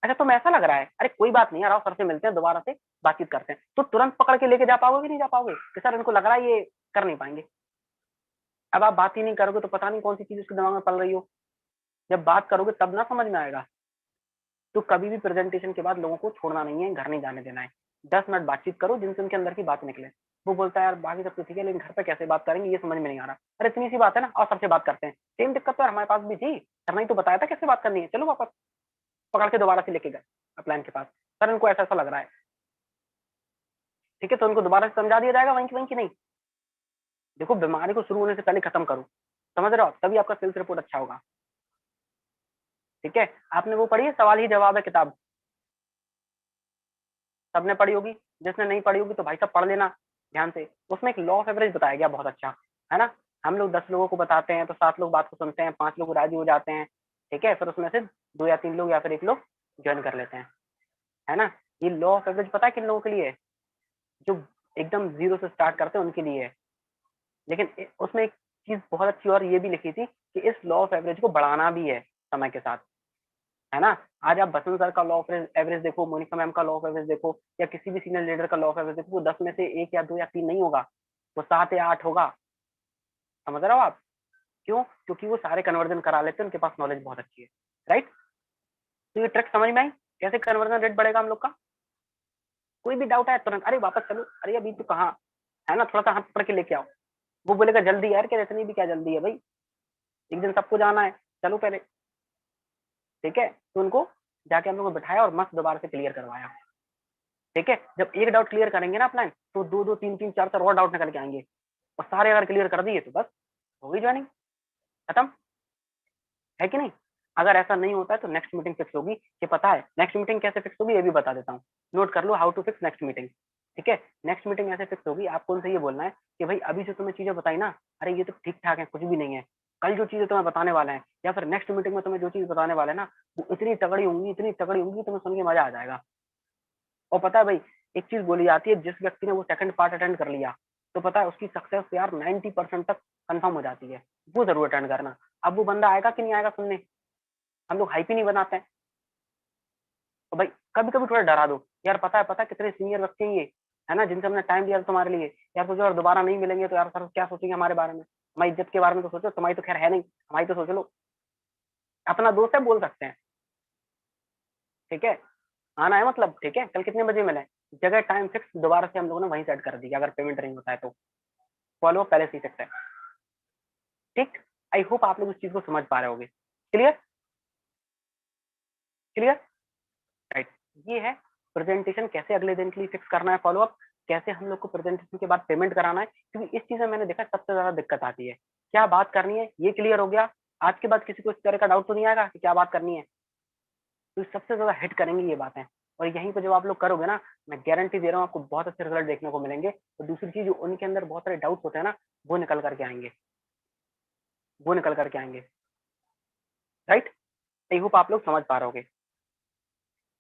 अच्छा तुम्हें ऐसा लग रहा है, अरे कोई बात नहीं यार, आओ सर से मिलते हैं दोबारा से बातचीत करते हैं। तो तुरंत पकड़ के लेके जा पाओगे कि नहीं जा पाओगे कि सर इनको लग रहा है ये कर नहीं पाएंगे। अब आप बात ही नहीं करोगे तो पता नहीं कौन सी चीज उसके दिमाग में पल रही हो। जब बात करोगे तब ना समझ में आएगा। तो कभी भी प्रेजेंटेशन के बाद लोगों को छोड़ना नहीं है, घर नहीं जाने देना है। 10 मिनट बातचीत करो जिनसे उनके अंदर की बात निकले। वो बोलता है यार बाकी सब तो ठीक है लेकिन घर पे कैसे बात करेंगे ये समझ में नहीं आ रहा। अरे इतनी सी बात है ना, और सबसे बात करते हैं। सेम दिक्कत तो यार हमारे पास भी थी, सर ने ही तो बताया था कैसे बात करनी है, चलो वापस। पकड़ के दोबारा से लेके गए अपलाइन के पास। सर इनको ऐसा ऐसा लग रहा है, ठीक है, तो उनको दोबारा से समझा दिया जाएगा वहीं की वहीं की नहीं। देखो बीमारी को शुरू होने से पहले खत्म करो, समझ रहे हो, तभी आपका सेल्स रिपोर्ट अच्छा होगा। ठीक है, आपने वो पढ़ी है सवाल ही जवाब है किताब, सबने पढ़ी होगी। जिसने नहीं पढ़ी होगी तो भाई साहब पढ़ लेना ध्यान से। उसमें एक लॉ ऑफ एवरेज बताया गया बहुत अच्छा, है ना। हम लोग 10 लोगों को बताते हैं तो 7 लोग बात को सुनते हैं, 5 लोग राजी हो जाते हैं। ठीक है, फिर उसमें से 2 या 3 लोग या फिर 1 लोग ज्वाइन कर लेते हैं, है ना। ये लॉ ऑफ एवरेज पता है किन लोगों के लिए है? जो एकदम जीरो से स्टार्ट करते हैं उनके लिए है। लेकिन उसमें एक चीज बहुत अच्छी और ये भी लिखी थी कि इस लॉ ऑफ एवरेज को बढ़ाना भी है समय के साथ, है ना। आज आप बसंत सर का लॉ ऑफ एवरेज देखो, मोनिका मैम का लॉ ऑफ एवरेज देखो, या किसी भी सीनियर लीडर का लॉ ऑफ एवरेज देखो, वो 10 में से 1 या 2 या 3 नहीं होगा, वो 7 या 8 होगा। समझ रहे हो आप? क्यों? क्योंकि वो सारे कन्वर्जन करा लेते हैं, उनके पास नॉलेज बहुत अच्छी है। राइट। तो ये ट्रिक समझ में आई कैसे कन्वर्जन रेट बढ़ेगा हम लोग का। कोई भी डाउट है तुरंत अरे वापस चलो, अरे अभी तो कहाँ, है ना, थोड़ा सा हाथ पकड़ के लेके आओ। वो बोलेगा जल्दी यार, क्या इतनी भी क्या जल्दी है भाई, एक दिन सबको जाना है, चलो पहले। ठीक है, तो उनको जाके हम लोग को बिठाया और मस्त दोबारा से क्लियर करवाया। ठीक है, जब एक डाउट क्लियर करेंगे ना अपना, तो 2 2 3 3 4 4 और डाउट निकल के आएंगे। और सारे अगर क्लियर कर दिए तो बस हो गई ज्वाइनिंग, खत्म, है कि नहीं। अगर ऐसा नहीं होता है तो नेक्स्ट मीटिंग फिक्स होगी। कि पता है नेक्स्ट मीटिंग कैसे फिक्स होगी ये भी बता देता हूँ, नोट कर लो, how to fix next meeting. ठीक है, नेक्स्ट मीटिंग ऐसे फिक्स होगी, आपको उनसे ये बोलना है कि भाई अभी जो तुम्हें चीजें बताई ना, अरे ये तो ठीक ठाक है, कुछ भी नहीं है। कल जो चीजें तुम्हें बताने वाले हैं या फिर नेक्स्ट मीटिंग में तुम्हें जो चीज बताने वाले हैं ना, वो इतनी तगड़ी होंगी, इतनी तगड़ी होंगी, तुम्हें सुन के मजा आ जाएगा। और पता है भाई, एक चीज बोली जाती है, जिस व्यक्ति ने वो सेकंड पार्ट अटेंड कर लिया तो पता है उसकी सक्सेस यार 90% तक कंफर्म हो जाती है। वो जरूर अटेंड करना। अब वो बंदा आएगा कि नहीं आएगा सुनने, हम लोग हाइप ही नहीं बनाते हैं। तो भाई कभी कभी थोड़ा डरा दो यार, पता है कितने सीनियर व्यक्ति हैं ये, है ना, जिनसे हमने टाइम दिया तुम्हारे लिए। यार सोचो यार दोबारा नहीं मिलेंगे तो यार सर क्या सोचेंगे हमारे बारे में, हमारी इज्जत के बारे में तो सोचो, तुम्हारी तो खैर है नहीं, हमारी तो सोच लो। अपना दोस्त है बोल सकते हैं। ठीक है, आना है मतलब, ठीक है, कल कितने बजे मिले, जगह टाइम फिक्स दोबारा से हम लोगों ने वहीं सेट कर दी अगर पेमेंट नहीं होता है तो। फॉलो पहले से ही फिक्स है। ठीक, आई होप आप लोग उस चीज को समझ पा रहे होगे। क्लियर? क्लियर? राइट। ये है प्रेजेंटेशन कैसे अगले दिन के लिए फिक्स करना है, फॉलो अप कैसे हम लोग को प्रेजेंटेशन के बाद पेमेंट कराना है। क्योंकि इस चीज में मैंने देखा सबसे ज्यादा दिक्कत आती है, क्या बात करनी है ये क्लियर हो गया, आज के बाद किसी को इस तरह का डाउट तो नहीं आएगा कि क्या बात करनी है। तो सबसे ज्यादा हिट करेंगी ये बातें, और यहीं पर जब आप लोग करोगे ना, मैं गारंटी दे रहा हूँ आपको बहुत अच्छे रिजल्ट देखने को मिलेंगे। और दूसरी चीज, उनके अंदर बहुत सारे डाउट होते हैं ना, वो निकल करके आएंगे, वो निकल करके आएंगे। राइट। आई होप आप लोग समझ पा रहे होगे।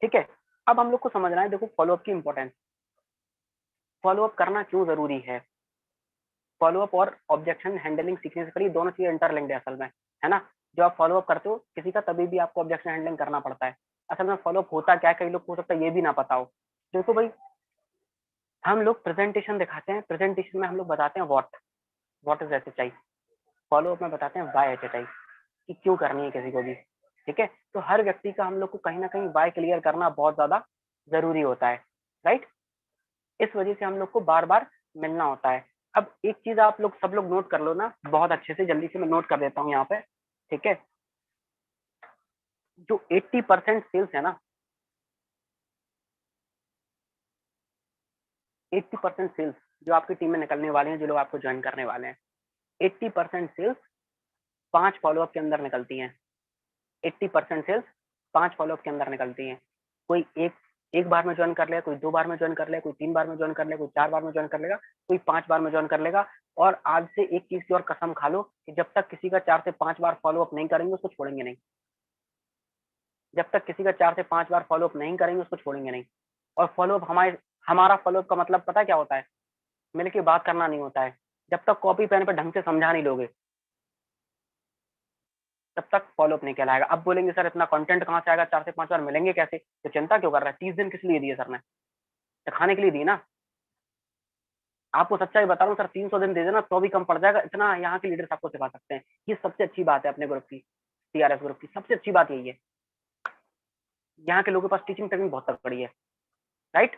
ठीक है, अब हम लोग को समझना है, देखो फॉलोअप की इंपॉर्टेंस, फॉलोअप करना क्यों जरूरी है। फॉलोअप और ऑब्जेक्शन हैंडलिंग सीखने से पहले दोनों चीजें इंटरलिंक्ड है असल में, है ना। जो आप फॉलोअप करते हो किसी का तभी भी आपको ऑब्जेक्शन हैंडलिंग करना पड़ता है। असल में फॉलोअप होता क्या है, कई लोग को हो सकता है ये भी ना पता हो। देखो भाई, हम लोग प्रेजेंटेशन दिखाते हैं, प्रेजेंटेशन में हम लोग बताते हैं व्हाट इज एचएचआई। फॉलोअप में बताते हैं वाई एचएचआई, कि क्यों करनी है किसी को भी। ठीक है, तो हर व्यक्ति का हम लोग को कहीं ना कहीं वाई क्लियर करना बहुत ज्यादा जरूरी होता है। राइट, इस वजह से हम लोग को बार बार मिलना होता है। अब एक चीज आप लोग सब लोग नोट कर लो ना बहुत अच्छे से, जल्दी से मैं नोट कर देता हूँ यहाँ पे। ठीक है, जो 80% सेल्स है ना, 80% सेल्स जो आपकी टीम में निकलने वाले हैं, जो लोग आपको ज्वाइन करने वाले हैं, 80% सेल्स 5 फॉलोअप के अंदर निकलती हैं। 80% सेल्स 5 फॉलोअप के अंदर निकलती हैं। कोई एक एक बार में ज्वाइन कर लेगा, कोई 2 बार में ज्वाइन कर लेगा, कोई 3 बार में ज्वाइन कर लेगा, कोई 4 बार में ज्वाइन कर लेगा, कोई 5 बार में ज्वाइन कर लेगा। और आज से एक चीज की और कसम खा लो कि जब तक किसी का 4 से 5 बार फॉलोअप नहीं करेंगे उसको छोड़ेंगे नहीं। जब तक किसी का 4 से 5 बार फॉलोअप नहीं करेंगे उसको छोड़ेंगे नहीं। और फॉलोअप हमारा फॉलोअप का मतलब पता क्या होता है, मिलके बात करना नहीं होता है। जब तक कॉपी पेन पे ढंग से समझा नहीं लोगे तब तक फॉलोअप नहीं कहलाएगा। अब बोलेंगे सर इतना कंटेंट कहाँ से आएगा, 4 से 5 बार मिलेंगे कैसे, तो चिंता क्यों कर रहा है? 30 दिन किस लिए दिए सर ने? खाने के लिए दिए ना। आपको सच्चाई बता रहा हूँ सर, 300 दिन दे देना तो भी कम पड़ जाएगा। इतना यहाँ के लीडर्स आपको सिखा सकते हैं। ये सबसे अच्छी बात है अपने ग्रुप की, टीआरएस ग्रुप की सबसे अच्छी बात यही है। यहाँ के लोगों के पास टीचिंग टेक्निक बहुत तगड़ी है, राइट।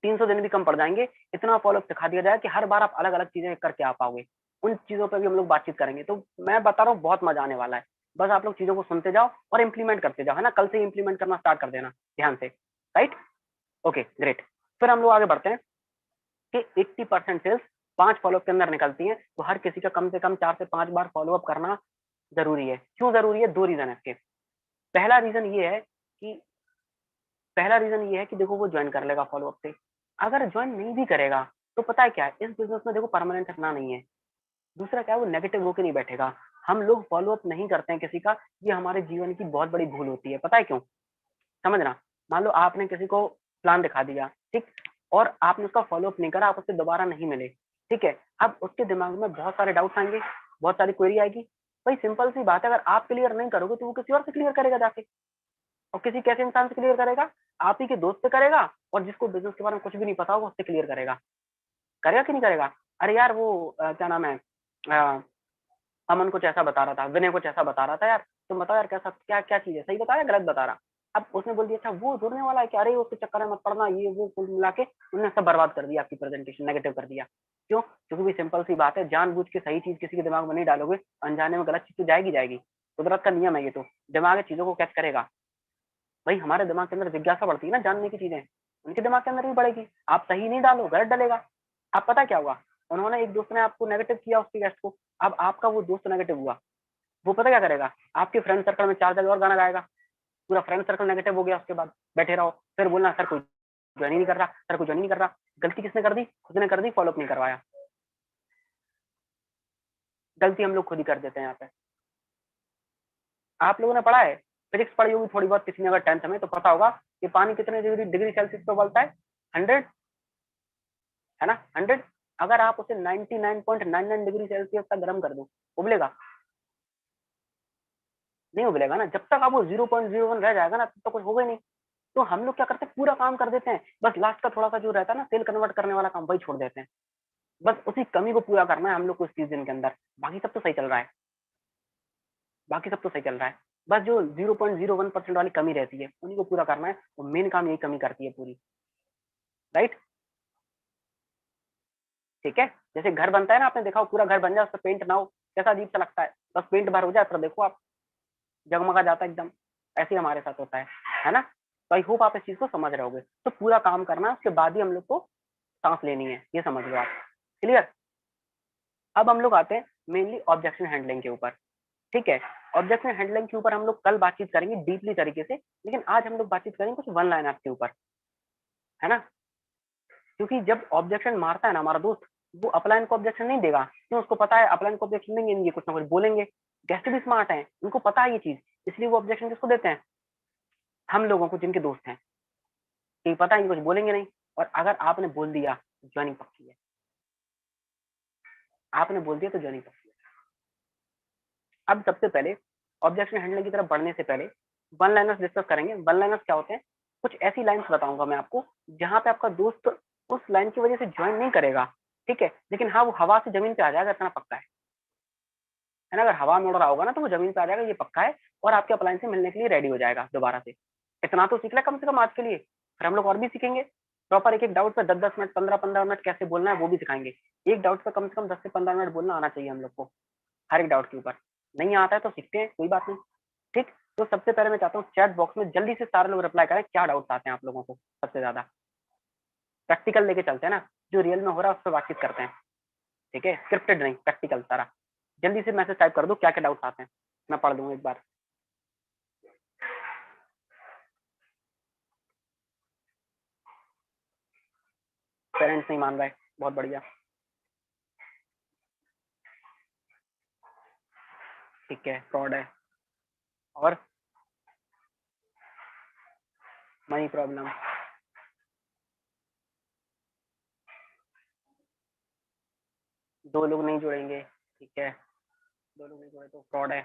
300 दिन भी कम पड़ जाएंगे, इतना फॉलोअप सिखा दिया जाए कि हर बार आप अलग अलग चीजें करके आ पाओगे। उन चीजों पर भी हम लोग बातचीत करेंगे। तो मैं बता रहा हूँ बहुत मजा आने वाला है। बस आप लोग चीजों को सुनते जाओ और इम्प्लीमेंट करते जाओ, है ना। कल से इम्प्लीमेंट करना स्टार्ट कर देना ध्यान से, राइट। Okay great. फिर हम लोग आगे बढ़ते हैं कि 80% सेल्स 5 फॉलोअप के अंदर निकलती हैं। तो हर किसी का कम से कम 4 से 5 बार फॉलोअप करना जरूरी है। क्यों जरूरी है? 2 रीजन है इसके। पहला रीजन ये है कि देखो वो ज्वाइन कर लेगा फॉलोअप से। अगर ज्वाइन नहीं भी करेगा तो पता है क्या है, इस बिजनेस में देखो परमानेंट रखना नहीं है। दूसरा क्या है, वो नेगेटिव होकर नहीं बैठेगा। हम लोग फॉलोअप नहीं करते हैं किसी का, ये हमारे जीवन की बहुत बड़ी भूल होती है। पता है क्यों? समझना। मान लो आपने किसी को प्लान दिखा दिया, ठीक, और आपने उसका फॉलोअप नहीं करा, आप उससे दोबारा नहीं मिले, ठीक है। अब उसके दिमाग में बहुत सारे डाउट्स आएंगे, बहुत सारी क्वेरी आएगी। भाई सिंपल सी बात है, अगर आप क्लियर नहीं करोगे तो वो किसी और से क्लियर करेगा जाके। और किसी कैसे इंसान से क्लियर करेगा? आप ही के दोस्त से करेगा, और जिसको बिजनेस के बारे में कुछ भी नहीं पता होगा उससे क्लियर करेगा। करेगा कि नहीं करेगा? अरे यार वो क्या नाम है, अ, अमन कुछ ऐसा बता रहा था, विनय कुछ ऐसा बता रहा था, यार तुम बताओ यार कैसा क्या क्या चीज है, सही बता रहा है गलत बता रहा? अब उसने बोल दिया अच्छा वो जुड़ने वाला है क्या, अरे उसके चक्कर में मत पड़ना, ये वो कुल मिला के उन्होंने सब बर्बाद कर दिया, आपकी प्रेजेंटेशन नेगेटिव कर दिया। क्यों? क्योंकि भी सिंपल सी बात है, जानबूझ के सही चीज किसी के दिमाग में नहीं डालोगे, अनजाने में गलत चीज तो जाएगी जाएगी। कुदरत का नियम है ये तो, दिमाग चीजों को कैच करेगा। भाई हमारे दिमाग के अंदर जिज्ञासा बढ़ती है ना जानने की चीजें, उनके दिमाग के अंदर भी बढ़ेगी। आप सही नहीं डालो, गलत डलेगा। अब पता क्या हुआ, उन्होंने एक दोस्त ने आपको नेगेटिव किया उसकी गेस्ट को, अब आपका वो दोस्त नेगेटिव हुआ, वो पता क्या करेगा, आपके फ्रेंड सर्कल में 4 जगह और गाना गाएगा, पूरा फ्रेंड सर्कल नेगेटिव हो गया। उसके बाद बैठे रहो, फिर बोलना सर कोई ज्वाइन ही नहीं कर रहा, सर कोई ज्वाइन ही नहीं कर रहा। गलती किसने कर दी? खुद ने कर दी, फॉलोअप नहीं करवाया। गलती हम लोग खुद ही कर देते हैं यहाँ पे। आप लोगों ने पढ़ा है, फिजिक्स पढ़ी होगी थोड़ी बहुत किसी ने, अगर 10th में, तो पता होगा कि पानी कितने डिग्री डिग्री सेल्सियस पे उबलता है? 100, है ना, 100। अगर आप उसे 99.99 डिग्री सेल्सियस तक गर्म कर दो, उबलेगा? नहीं उबलेगा ना। जब तक आप वो 0.01 रह जाएगा ना, तब तक कुछ होगा ही नहीं। तो हम लोग क्या करते हैं, पूरा काम कर देते हैं, बस लास्ट का थोड़ा सा जो रहता है ना सेल कन्वर्ट करने वाला काम, वही छोड़ देते हैं। बस उसी कमी को पूरा करना है हम लोग को इस 30 दिन के अंदर। बाकी सब तो सही चल रहा है, बाकी सब तो सही चल रहा है। बस जो 0.01% वाली कमी रहती है उन्हीं को पूरा करना है। वो मेन काम यही कमी करती है पूरी, राइट। ठीक है। जैसे घर बनता है ना, आपने देखा हो पूरा घर बन जाए, उस पर पेंट ना हो, कैसा अजीब सा लगता है। बस पेंट भर हो जाए फिर देखो आप, जगमगा जाता है एकदम। ऐसे ही हमारे साथ होता है ना। तो आई होप आप इस चीज को समझ रहे होगे। तो पूरा काम करना है, उसके बाद ही हम लोग को सांस लेनी है, ये समझ लो आप। क्लियर? अब हम लोग आते हैं मेनली ऑब्जेक्शन हैंडलिंग के ऊपर। ठीक है। ऑब्जेक्शन हैंडलिंग के ऊपर हम लोग कल बातचीत करेंगे डीपली तरीके से, लेकिन आज हम लोग बातचीत करेंगे कुछ वन लाइनर के ऊपर, है ना। क्योंकि जब ऑब्जेक्शन मारता है ना हमारा दोस्त, वो अपलाइन को ऑब्जेक्शन नहीं देगा। क्यों? उसको पता है अपलाइन को ऑब्जेक्शन देंगे, ये कुछ ना कुछ बोलेंगे। गेस्ट भी स्मार्ट है, उनको पता है ये चीज, इसलिए वो ऑब्जेक्शन किसको देते हैं? हम लोगों को, जिनके दोस्त हैं, कि पता है ये कुछ बोलेंगे नहीं। और अगर आपने बोल दिया तो ज्वाइनिंग पक्की है, आपने बोल दिया तो ज्वाइनिंग पक्की है। अब सबसे पहले ऑब्जेक्शन हैंडलिंग की तरफ बढ़ने से पहले वन लाइनर्स डिस्कस करेंगे। वन लाइनर्स क्या होते हैं? कुछ ऐसी लाइन्स बताऊंगा मैं आपको जहां पे आपका दोस्त उस लाइन की वजह से ज्वाइन नहीं करेगा, ठीक है, लेकिन हाँ वो हवा से जमीन पे आ जाएगा, इतना पक्का है ना। अगर हवा में उड़ रहा होगा ना तो वो जमीन पे आ जाएगा, ये पक्का है। और आपके अपलाइन से मिलने के लिए रेडी हो जाएगा दोबारा से। इतना तो सीख ले कम से कम आज के लिए, फिर हम लोग और भी सीखेंगे। प्रॉपर एक एक डाउट पे 10-10 मिनट, 15-15 मिनट कैसे बोलना है वो भी सिखाएंगे। एक डाउट पे कम से कम 10 से 15 मिनट बोलना आना चाहिए हम लोग को, हर एक डाउट के ऊपर। नहीं आता है तो सीखते हैं, कोई बात नहीं। ठीक। तो सबसे पहले मैं चाहता हूँ चैट बॉक्स में जल्दी से सारे लोग रिप्लाई करें, क्या डाउट्स आते हैं आप लोगों को सबसे ज्यादा। प्रैक्टिकल लेके चलते हैं ना, जो रियल में हो रहा है उस पर बातचीत करते हैं। ठीक है, स्क्रिप्टेड नहीं, प्रैक्टिकल सारा। जल्दी से मैसेज टाइप कर दो क्या क्या डाउट्स आते हैं, मैं पढ़ दूंगा एक बार। पेरेंट्स नहीं मान रहे, बहुत बढ़िया। ठीक है, फ्रॉड है, और मनी प्रॉब्लम। दो लोग नहीं जुड़ेंगे, ठीक है, दो लोग नहीं जुड़े तो फ्रॉड है,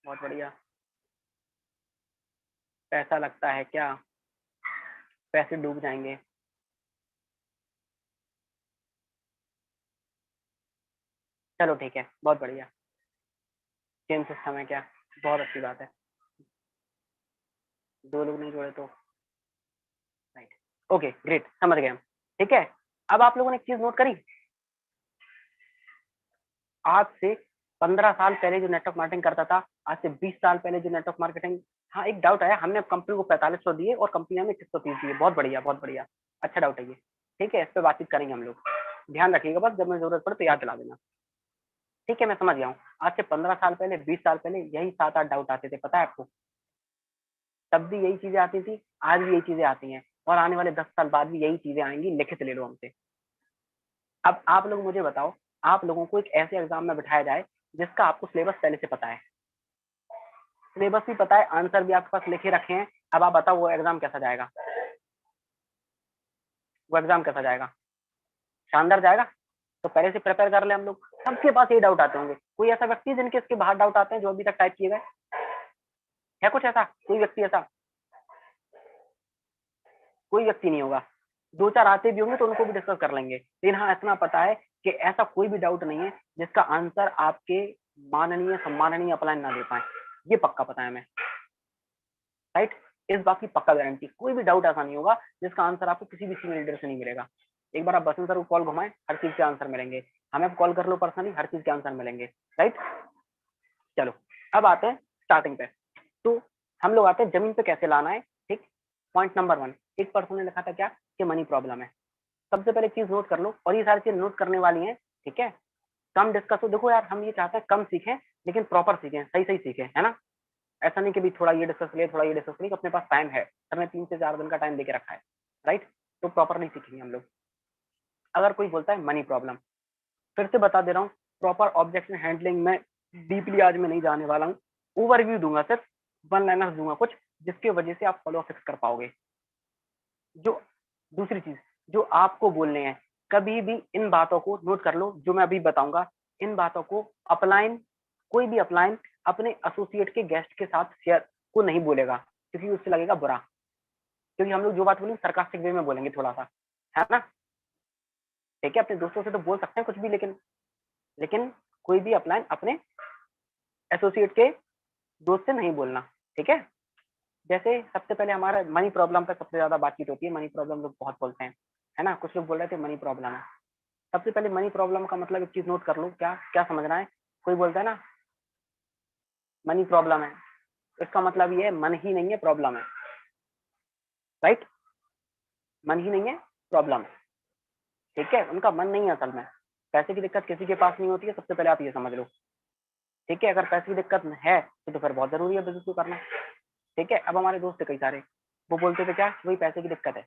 बहुत बढ़िया। पैसा लगता है क्या, पैसे डूब जाएंगे, चलो ठीक है, बहुत बढ़िया। चेन सिस्टम है क्या, बहुत अच्छी बात है। दो लोग नहीं जुड़े तो राइट, ओके ग्रेट, समझ गए हम। ठीक है, अब आप लोगों ने एक चीज नोट करी, आज से 15 साल पहले जो नेटवर्क मार्केटिंग करता था, आज से 20 साल पहले जो नेटवर्क मार्केटिंग, हाँ एक डाउट आया, हमने कंपनी को 4500 दिए और कंपनी हमें 630 दिए, बहुत बढ़िया बहुत बढ़िया, अच्छा डाउट है ये। ठीक है, इस पर बातचीत करेंगे हम लोग, ध्यान रखिएगा, बस जब मैं जरूरत पड़े तो याद दिला देना। ठीक है, मैं समझ गया हूँ। आज से 15 साल पहले, 20 साल पहले यही 7-8 डाउट आते थे, पता है आपको, तब भी यही चीजें आती थी, आज भी यही चीजें आती हैं, और आने वाले 10 साल बाद भी यही चीजें आएंगी, लिखित ले लो हमसे। अब आप लोग मुझे बताओ, आप लोगों को एक ऐसे एग्जाम में बिठाया जाए जिसका आपको सिलेबस पहले से पता है, सिलेबस भी पता है, आंसर भी आपके पास लिखे रखे हैं, अब आप बताओ वो एग्जाम कैसा जाएगा, वो एग्जाम कैसा जाएगा, शानदार जाएगा। तो पहले से प्रिपेयर कर ले हम लोग, सबके पास ये डाउट आते होंगे, कोई ऐसा व्यक्ति है जिनके इसके बाहर डाउट आते हैं जो अभी तक टाइप किए गए, है कुछ ऐसा, कोई व्यक्ति ऐसा, कोई व्यक्ति नहीं होगा, दो चार आते भी होंगे तो उनको भी डिस्कस कर लेंगे, लेकिन हाँ इतना पता है कि ऐसा कोई भी डाउट नहीं है जिसका आंसर आपके माननीय सम्माननीय अपलाइन ना दे पाए, ये पक्का पता है हमें, राइट, इस बात की पक्का गारंटी, कोई भी डाउट ऐसा नहीं होगा जिसका आंसर आपको किसी भी सीनियर लीडर से नहीं मिलेगा। एक बार आप बसंत सर को कॉल घुमाएं, हर चीज के आंसर मिलेंगे, हमें कॉल कर लो पर्सनली, हर चीज के आंसर मिलेंगे, राइट। चलो, अब आते हैं स्टार्टिंग पे, तो हम लोग आते हैं जमीन पे कैसे लाना है। ठीक, पॉइंट नंबर 1, एक पर्सन ने लिखा था क्या कि मनी प्रॉब्लम है। सबसे पहले चीज नोट कर लो, और ये सारी चीज नोट करने वाली है, ठीक है, कम डिस्कस हो, देखो यार हम ये चाहते हैं कम सीखें लेकिन प्रॉपर सीखें, सही सही सीखें, है ना, ऐसा नहीं कि भी थोड़ा ये डिस्कस लिए थोड़ा ये डिस्कस लिए, अपने पास टाइम है, हमने 3 से 4 दिन का टाइम देके रखा है, राइट, तो प्रॉपर नहीं सीखेंगे हम लोग। अगर कोई बोलता है मनी प्रॉब्लम, फिर से बता दे रहा हूँ, प्रॉपर ऑब्जेक्शन हैंडलिंग में डीपली आज मैं नहीं जाने वाला हूँ, ओवरव्यू दूंगा, सिर्फ वन लाइनर्स दूंगा कुछ, जिसके वजह से आप फॉलो फिक्स कर पाओगे। जो दूसरी चीज जो आपको बोलने हैं, कभी भी इन बातों को नोट कर लो जो मैं अभी बताऊंगा, इन बातों को अपलाइन, कोई भी अपलाइन अपने एसोसिएट के गेस्ट के साथ शेयर को नहीं बोलेगा, क्योंकि उससे लगेगा बुरा, क्योंकि हम लोग जो बात बोलेंगे सरकास्टिक वे में बोलेंगे थोड़ा सा, है ना, ठीक है, अपने दोस्तों से तो बोल सकते हैं कुछ भी, लेकिन लेकिन कोई भी अपलाइन अपने एसोसिएट के दोस्त से नहीं बोलना, ठीक है। जैसे सबसे पहले हमारा मनी प्रॉब्लम पे सबसे ज्यादा बातचीत होती है, मनी प्रॉब्लम लोग बहुत बोलते हैं, है ना, कुछ लोग बोल रहे थे मनी प्रॉब्लम है। सबसे पहले मनी प्रॉब्लम का मतलब एक चीज नोट कर लो, क्या क्या समझना है, कोई बोलता है ना मनी प्रॉब्लम है, इसका मतलब ये है मन ही नहीं है, प्रॉब्लम है, राइट, मन ही नहीं है, प्रॉब्लम है, ठीक है, उनका मन नहीं है असल में, पैसे की दिक्कत किसी के पास नहीं होती है, सबसे पहले आप ये समझ लो, ठीक है, अगर पैसे की दिक्कत है तो फिर बहुत जरूरी है बिजनेस को करना, ठीक है। अब हमारे दोस्त थे कई सारे, वो बोलते थे क्या, वही पैसे की दिक्कत है,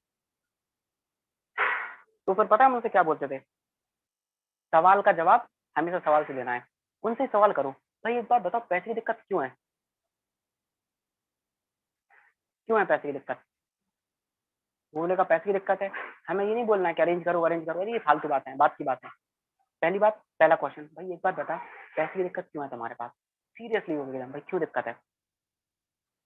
तो फिर पता है हम उनसे क्या बोलते थे, सवाल का जवाब हमेशा सवाल से देना है, उनसे सवाल करो, भाई एक बात बताओ पैसे की दिक्कत क्यों है, क्यों है पैसे की दिक्कत, वो बोलेगा पैसे की दिक्कत है, हमें ये नहीं बोलना है कि अरेंज करो, अरे ये फालतू बातें हैं, बात की बात है, पहली बात, पहला क्वेश्चन, भाई एक बात बता, पैसे की दिक्कत क्यों है तुम्हारे पास, सीरियसली बोलेगा भाई क्यों दिक्कत है,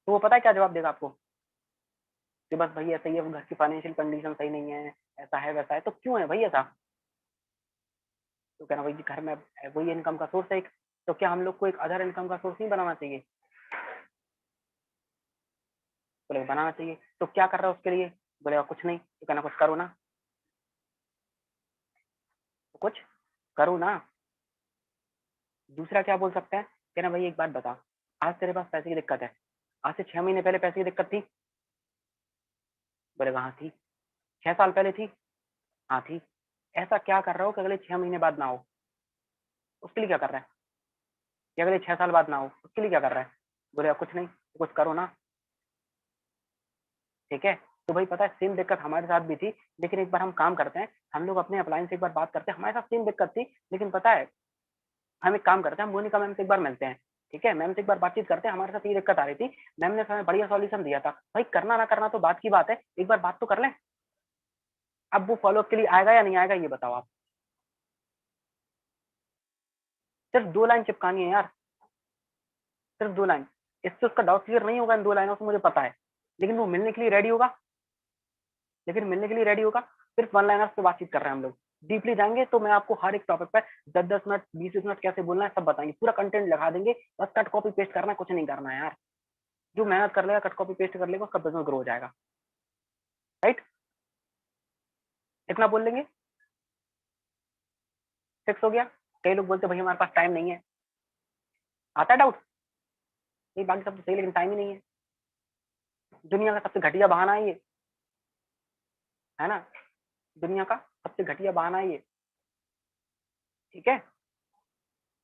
तो वो पता है क्या जवाब देगा आपको, कि बस भाई ऐसा ही है, घर की फाइनेंशियल कंडीशन सही नहीं है, ऐसा है वैसा है, तो क्यों है भाई ऐसा, तो कहना भाई घर में वही इनकम का सोर्स है एक, तो क्या हम लोग को एक अदर इनकम का सोर्स नहीं बनाना चाहिए, बोले बनाना चाहिए, तो क्या कर रहा है उसके लिए, बोलेगा कुछ नहीं, तो कहना कुछ करो ना, तो कुछ करो ना। दूसरा क्या बोल सकते हैं, कहना भाई एक बात बता, आज तेरे पास पैसे की दिक्कत है, आज से 6 महीने पहले पैसे की दिक्कत थी, बोलेगा हाँ थी, 6 साल पहले थी, हाँ थी, ऐसा क्या कर रहा हो कि अगले 6 महीने बाद ना हो, उसके लिए क्या कर रहा है, कि अगले 6 साल बाद ना हो, उसके लिए क्या कर रहा है, बोलेगा कुछ नहीं, तो कुछ करो ना, ठीक है। तो भाई पता है सेम दिक्कत हमारे साथ भी थी, लेकिन एक बार हम काम करते हैं, हम लोग अपने अप्लायंस से एक बार बात करते हैं, हमारे साथ सेम दिक्कत थी, लेकिन पता है हम एक काम करते हैं, हम मोनिका मैम से एक बार मिलते हैं, ठीक है, मैम से एक बार बातचीत करते हैं, हमारे साथ ये दिक्कत आ रही थी, मैम ने हमें बढ़िया सॉल्यूशन दिया था, भाई करना ना करना तो बात की बात है, एक बार बात तो कर लें, अब वो फॉलोअप के लिए आएगा या नहीं आएगा ये बताओ आप, सिर्फ 2 लाइन चिपकानी है यार, सिर्फ 2 लाइन। इससे उसका डाउट क्लियर नहीं होगा इन 2 लाइनों से, मुझे पता है, लेकिन वो मिलने के लिए रेडी होगा, लेकिन मिलने के लिए रेडी होगा। सिर्फ 1 लाइनर्स पे बातचीत कर रहे हैं हम लोग। डीपली जाएंगे तो मैं आपको हर एक टॉपिक पे 10-10 मिनट, 20-20 मिनट कैसे बोलना है सब बताएंगे, पूरा कंटेंट लगा देंगे। बस कट कॉपी पेस्ट करना है, कुछ नहीं करना है यार। जो मेहनत कर लेगा, कट कॉपी पेस्ट कर लेगा, उसका बिजनेस ग्रो हो जाएगा। राइट, इतना बोल लेंगे, फिक्स हो गया। कई लोग बोलते हैं भैया हमारे पास टाइम नहीं है, आता है डाउट? नहीं, बाकी सब तो सही, लेकिन टाइम ही नहीं है। दुनिया का सबसे घटिया बहाना है ये, है ना? दुनिया का सबसे घटिया बहाना है ये, ठीक है।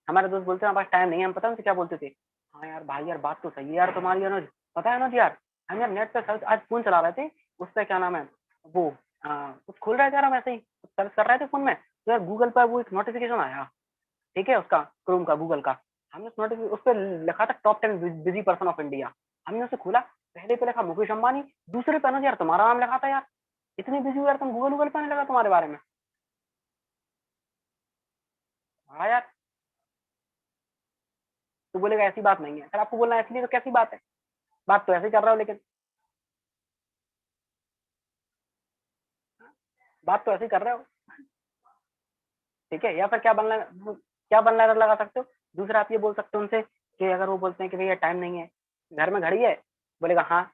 हमारे दोस्त बोलते हैं हमारे पास टाइम नहीं है, हम पता है उनसे क्या बोलते थे? हाँ यार भाई, यार बात तो सही है यार तुम्हारी अनुज, पता है अनुज यार, हम यार नेट पे सर्च, आज फोन चला रहे थे, उस पर क्या नाम है वो, कुछ खोल रहे थे यार, हम ऐसे ही सर्च कर रहे थे फोन में, तो यार गूगल पर वो एक नोटिफिकेशन आया, ठीक है, उसका क्रोम का, गूगल का। हमने उस नोटिफिकेशन, उस पर लिखा था top 10 busy person of India. हमने उसे खोला, पहले पे लिखा मुकेश अंबानी, दूसरे पे अनुज यार तुम्हारा नाम लिखा था यार। इतनी बिजी हो यार तुम, गूगल गूगल पे आने लगा तुम्हारे बारे में। हाँ यार, तो बोलेगा ऐसी बात नहीं है, सर आपको बोलना है इसलिए, तो कैसी बात है? बात तो ऐसे ही कर रहे हो, लेकिन बात तो ऐसे ही कर रहे हो, ठीक है। या फिर क्या बनना लगा सकते हो? दूसरा आप ये बोल सकते हो उनसे कि अगर वो बोलते हैं कि भैया टाइम नहीं है, घर में घड़ी है, बोलेगा हाँ,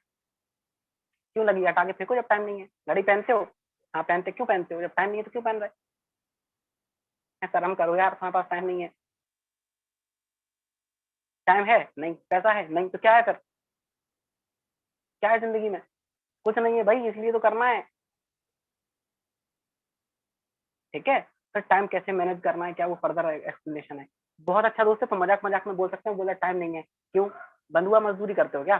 क्यों लगी, हटा के फेंको जब टाइम नहीं है। घड़ी पहनते हो? हाँ पहनते, क्यों पहनते हो? जब टाइम नहीं है तो क्यों पहन रहे? शर्म करो यार, तुम्हारे पास टाइम नहीं है। टाइम है नहीं, पैसा है नहीं, तो क्या है फिर? क्या है जिंदगी में? कुछ नहीं है भाई, इसलिए तो करना है, ठीक है। फिर टाइम कैसे मैनेज करना है, क्या वो फर्दर एक्सप्लेनेशन है। बहुत अच्छा दोस्त है तो मजाक मजाक में बोल सकते हैं, बोला टाइम नहीं है, क्यों? बंधुआ मजदूरी करते हो क्या?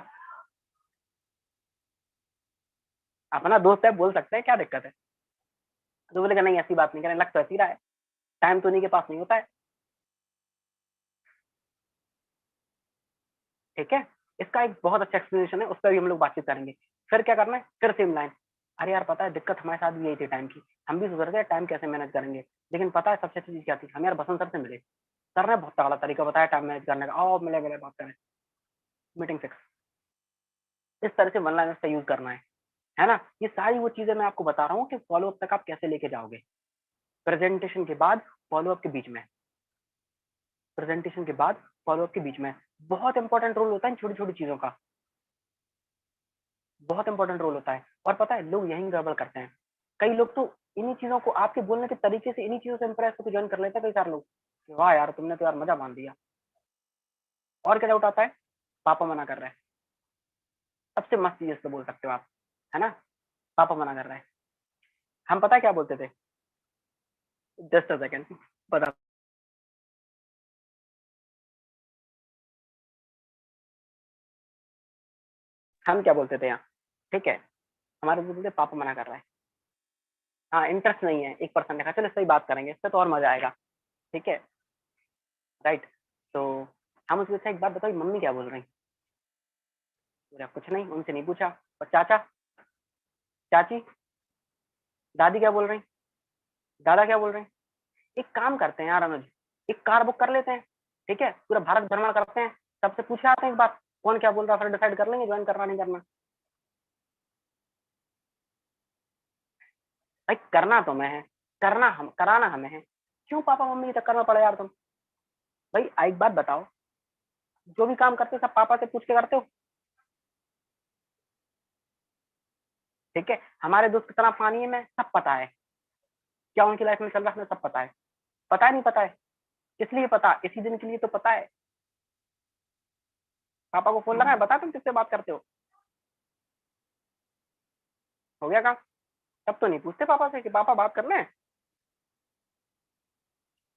अपना दोस्त है, बोल सकते हैं, क्या दिक्कत है? तो बोलेगा नहीं ऐसी बात नहीं करें, लग तो ऐसी रहा है, टाइम तो उन्हीं के पास नहीं होता है, ठीक है। इसका एक बहुत अच्छा एक्सप्लेनेशन है, उस पर भी हम लोग बातचीत करेंगे। फिर क्या करना है, फिर सेम लाइन। अरे यार पता है दिक्कत हमारे साथ भी यही थी टाइम की, हम भी सोच रहे थे टाइम कैसे मैनेज करेंगे, लेकिन पता है सबसे अच्छी चीज क्या थी, हम यार बसंत सर से मिले, सर ने बहुत तगड़ा तरीका बताया टाइम मैनेज करने का, आओ मिले मिले बात करें, मीटिंग फिक्स। इस तरह से वन लाइनर्स का यूज करना है ना। ये सारी वो चीजें मैं आपको बता रहा हूँ कि फॉलो अप तक आप कैसे लेके जाओगे। प्रेजेंटेशन के बाद फॉलो अप के बीच में, प्रेजेंटेशन के बाद फॉलो अप के बीच में बहुत इंपॉर्टेंट रोल होता है इन छोटी छोटी चीजों का, बहुत इंपॉर्टेंट रोल होता है। और पता है लोग यही गड़बड़ करते हैं, कई लोग तो इन्हीं चीजों को, आपके बोलने के तरीके से इन्हीं चीजों से इंप्रेस होकर ज्वाइन कर लेते हैं कई सारे लोग, कि वाह यार तुमने तो यार मजा बांध दिया। और क्या डाउट आता है? पापा मना कर रहा है, सबसे मस्त चीज इसको बोल सकते हो आप, है ना। पापा मना कर रहा है, हम पता है क्या बोलते थे? जस्ट अ सेकेंड, बता। हम क्या बोलते थे यहाँ, ठीक है, हमारे बोलते थे पापा मना कर रहा है, हाँ इंटरेस्ट नहीं है, 1% लिखा, चलो सही बात करेंगे, इससे तो और मजा आएगा, ठीक है, राइट। तो हम उसमें से एक बात बताओ, मम्मी क्या बोल रही? बोला कुछ नहीं, उनसे नहीं पूछा। और चाचा, चाची, दादी क्या बोल रही, दादा क्या बोल रहे हैं? एक काम करते हैं यार अनुज, एक कार बुक कर लेते हैं, ठीक है, पूरा भारत भ्रमण करते हैं, सबसे पूछे आते हैं एक बार, कौन क्या बोल रहा है, फिर डिसाइड कर लेंगे ज्वाइन करना नहीं करना। भाई करना तुम्हें है, करना हम, कराना हमें है, क्यों पापा मम्मी के चक्कर में पड़े यार तुम? भाई एक बात बताओ, जो भी काम करते हो सब पापा से पूछ के करते हो, ठीक है। हमारे दोस्त कितना पानी है में सब पता है, क्या उनकी लाइफ में चल रहा है हमें सब पता है, पता है नहीं पता है? इसलिए पता, इसी दिन के लिए तो पता है। पापा को फोन लगा है, बता तुम किससे बात करते हो गया काम। तब तो नहीं पूछते पापा से कि पापा बात कर लें,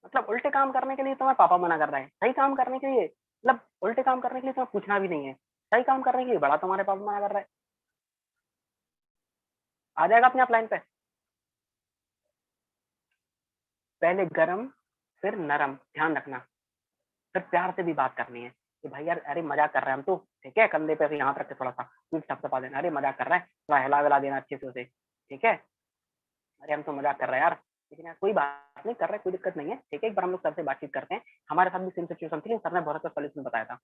मतलब उल्टे काम करने के लिए तुम्हें पापा मना कर रहे हैं, सही काम करने के लिए, मतलब उल्टे काम करने के लिए तुम्हें पूछना भी नहीं है, सही काम करने के लिए बड़ा तुम्हारे पापा मना कर रहे हैं। आ जाएगा अपने आप लाइन पे, पहले गरम फिर नरम, ध्यान रखना। फिर प्यार से भी बात करनी है कि भाई यार अरे मजाक कर रहे हैं हम तो, ठीक है, कंधे पे ऐसे हाथ रख के थोड़ा सा थपथपा देना, अरे मजाक कर रहा है, थोड़ा हिला विला देना अच्छे से उसे, ठीक है, अरे हम तो मजाक कर रहे हैं यार, लेकिन यार कोई बात नहीं, कर रहा है कोई दिक्कत नहीं है, ठीक है। एक बार हम लोग सर से बातचीत करते हैं, हमारे साथ भी सेम सिचुएशन थी, सर ने बहुत अच्छा सोल्यूशन बताया था।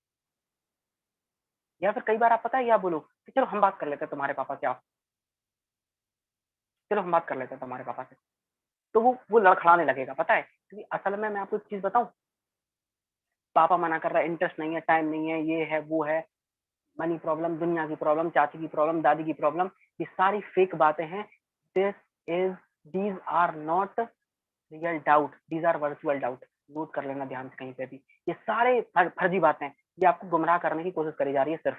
या फिर कई बार आप पता है या बोलो कि चलो हम बात कर लेते हैं तुम्हारे पापा से, चलो हम बात कर लेते हैं तुम्हारे पापा से, तो वो लड़खड़ाने लगेगा, पता है, क्योंकि असल में मैं आपको एक चीज बताऊं, पापा मना कर रहा है, इंटरेस्ट नहीं है, टाइम नहीं है, ये है वो है, मनी प्रॉब्लम, दुनिया की प्रॉब्लम, चाची की प्रॉब्लम, दादी की प्रॉब्लम, ये सारी फेक बातें हैं। This is these are not real doubt, these are virtual doubt. Note कर लेना ध्यान से कहीं पे भी, ये सारे फर्जी बातें, ये आपको गुमराह करने की कोशिश करी जा रही है सिर्फ।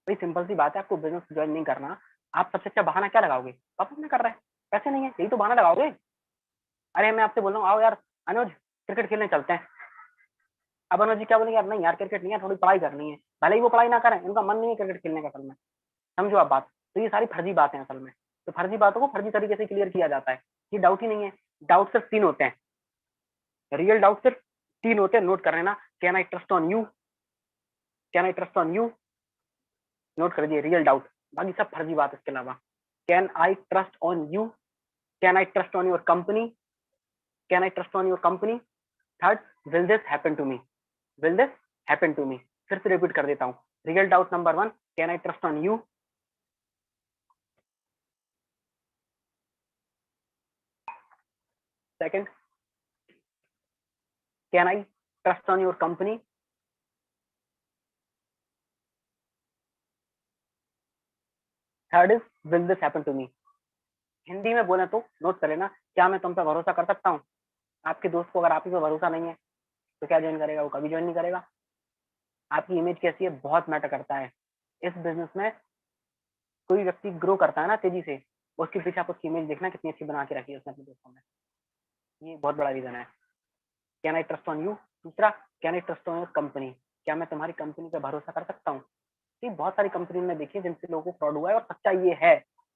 भाई सिंपल सी बात है, आपको बिजनेस ज्वाइन नहीं करना, आप सबसे अच्छा बहाना क्या लगाओगे, पापा ने कर रहा है, पैसे नहीं है, यही तो बहाना लगाओगे। अरे मैं आपसे बोल रहा हूँ, आओ यार अनुज क्रिकेट खेलने चलते हैं, अब अनुज जी क्या बोलेंगे, यार नहीं यार क्रिकेट नहीं है, थोड़ी पढ़ाई करनी है, भले ही वो पढ़ाई ना करें, उनका मन नहीं है क्रिकेट खेलने का असल में। समझो आप बात, तो ये सारी फर्जी बातें हैं असल में। तो फर्जी बातों को फर्जी तरीके से क्लियर किया जाता है, ये डाउट ही नहीं है। डाउट सिर्फ 3 होते हैं, रियल डाउट सिर्फ 3 होते हैं, नोट कर लेना। Can I trust on you, can I trust on you, note कर दिए रियल डाउट, बाकी सब फर्जी बात इसके अलावा। Can I trust on you, can I trust on your company, can I trust on your company. Third, will this happen to me, will this happen to me. फिर से रिपीट कर देता हूँ, real doubt number 1, can I trust on you. Second, can I trust on your company. Third is, will this happen to me. Hindi में बोले तो note कर लेना, क्या मैं तुम पे भरोसा कर सकता हूँ। आपके दोस्त को अगर आप ही पे भरोसा नहीं है तो क्या ज्वाइन करेगा, वो कभी ज्वाइन नहीं करेगा। आपकी इमेज कैसी है बहुत मैटर करता है इस बिजनेस में। कोई व्यक्ति ग्रो करता है ना तेजी से, उसके पीछे आप उसकी इमेज देखना कितनी अच्छी बना के रखी है उसने अपने दोस्तों में, ये बहुत बड़ा रीजन है। Can I trust on you. दूसरा, can I trust on your company, क्या मैं तुम्हारी कंपनी पे भरोसा कर सकता हूँ। ये बहुत सारी कंपनी में देखी है जिनसे लोगों को फ्रॉड हुआ है, और सच्चाई ये है,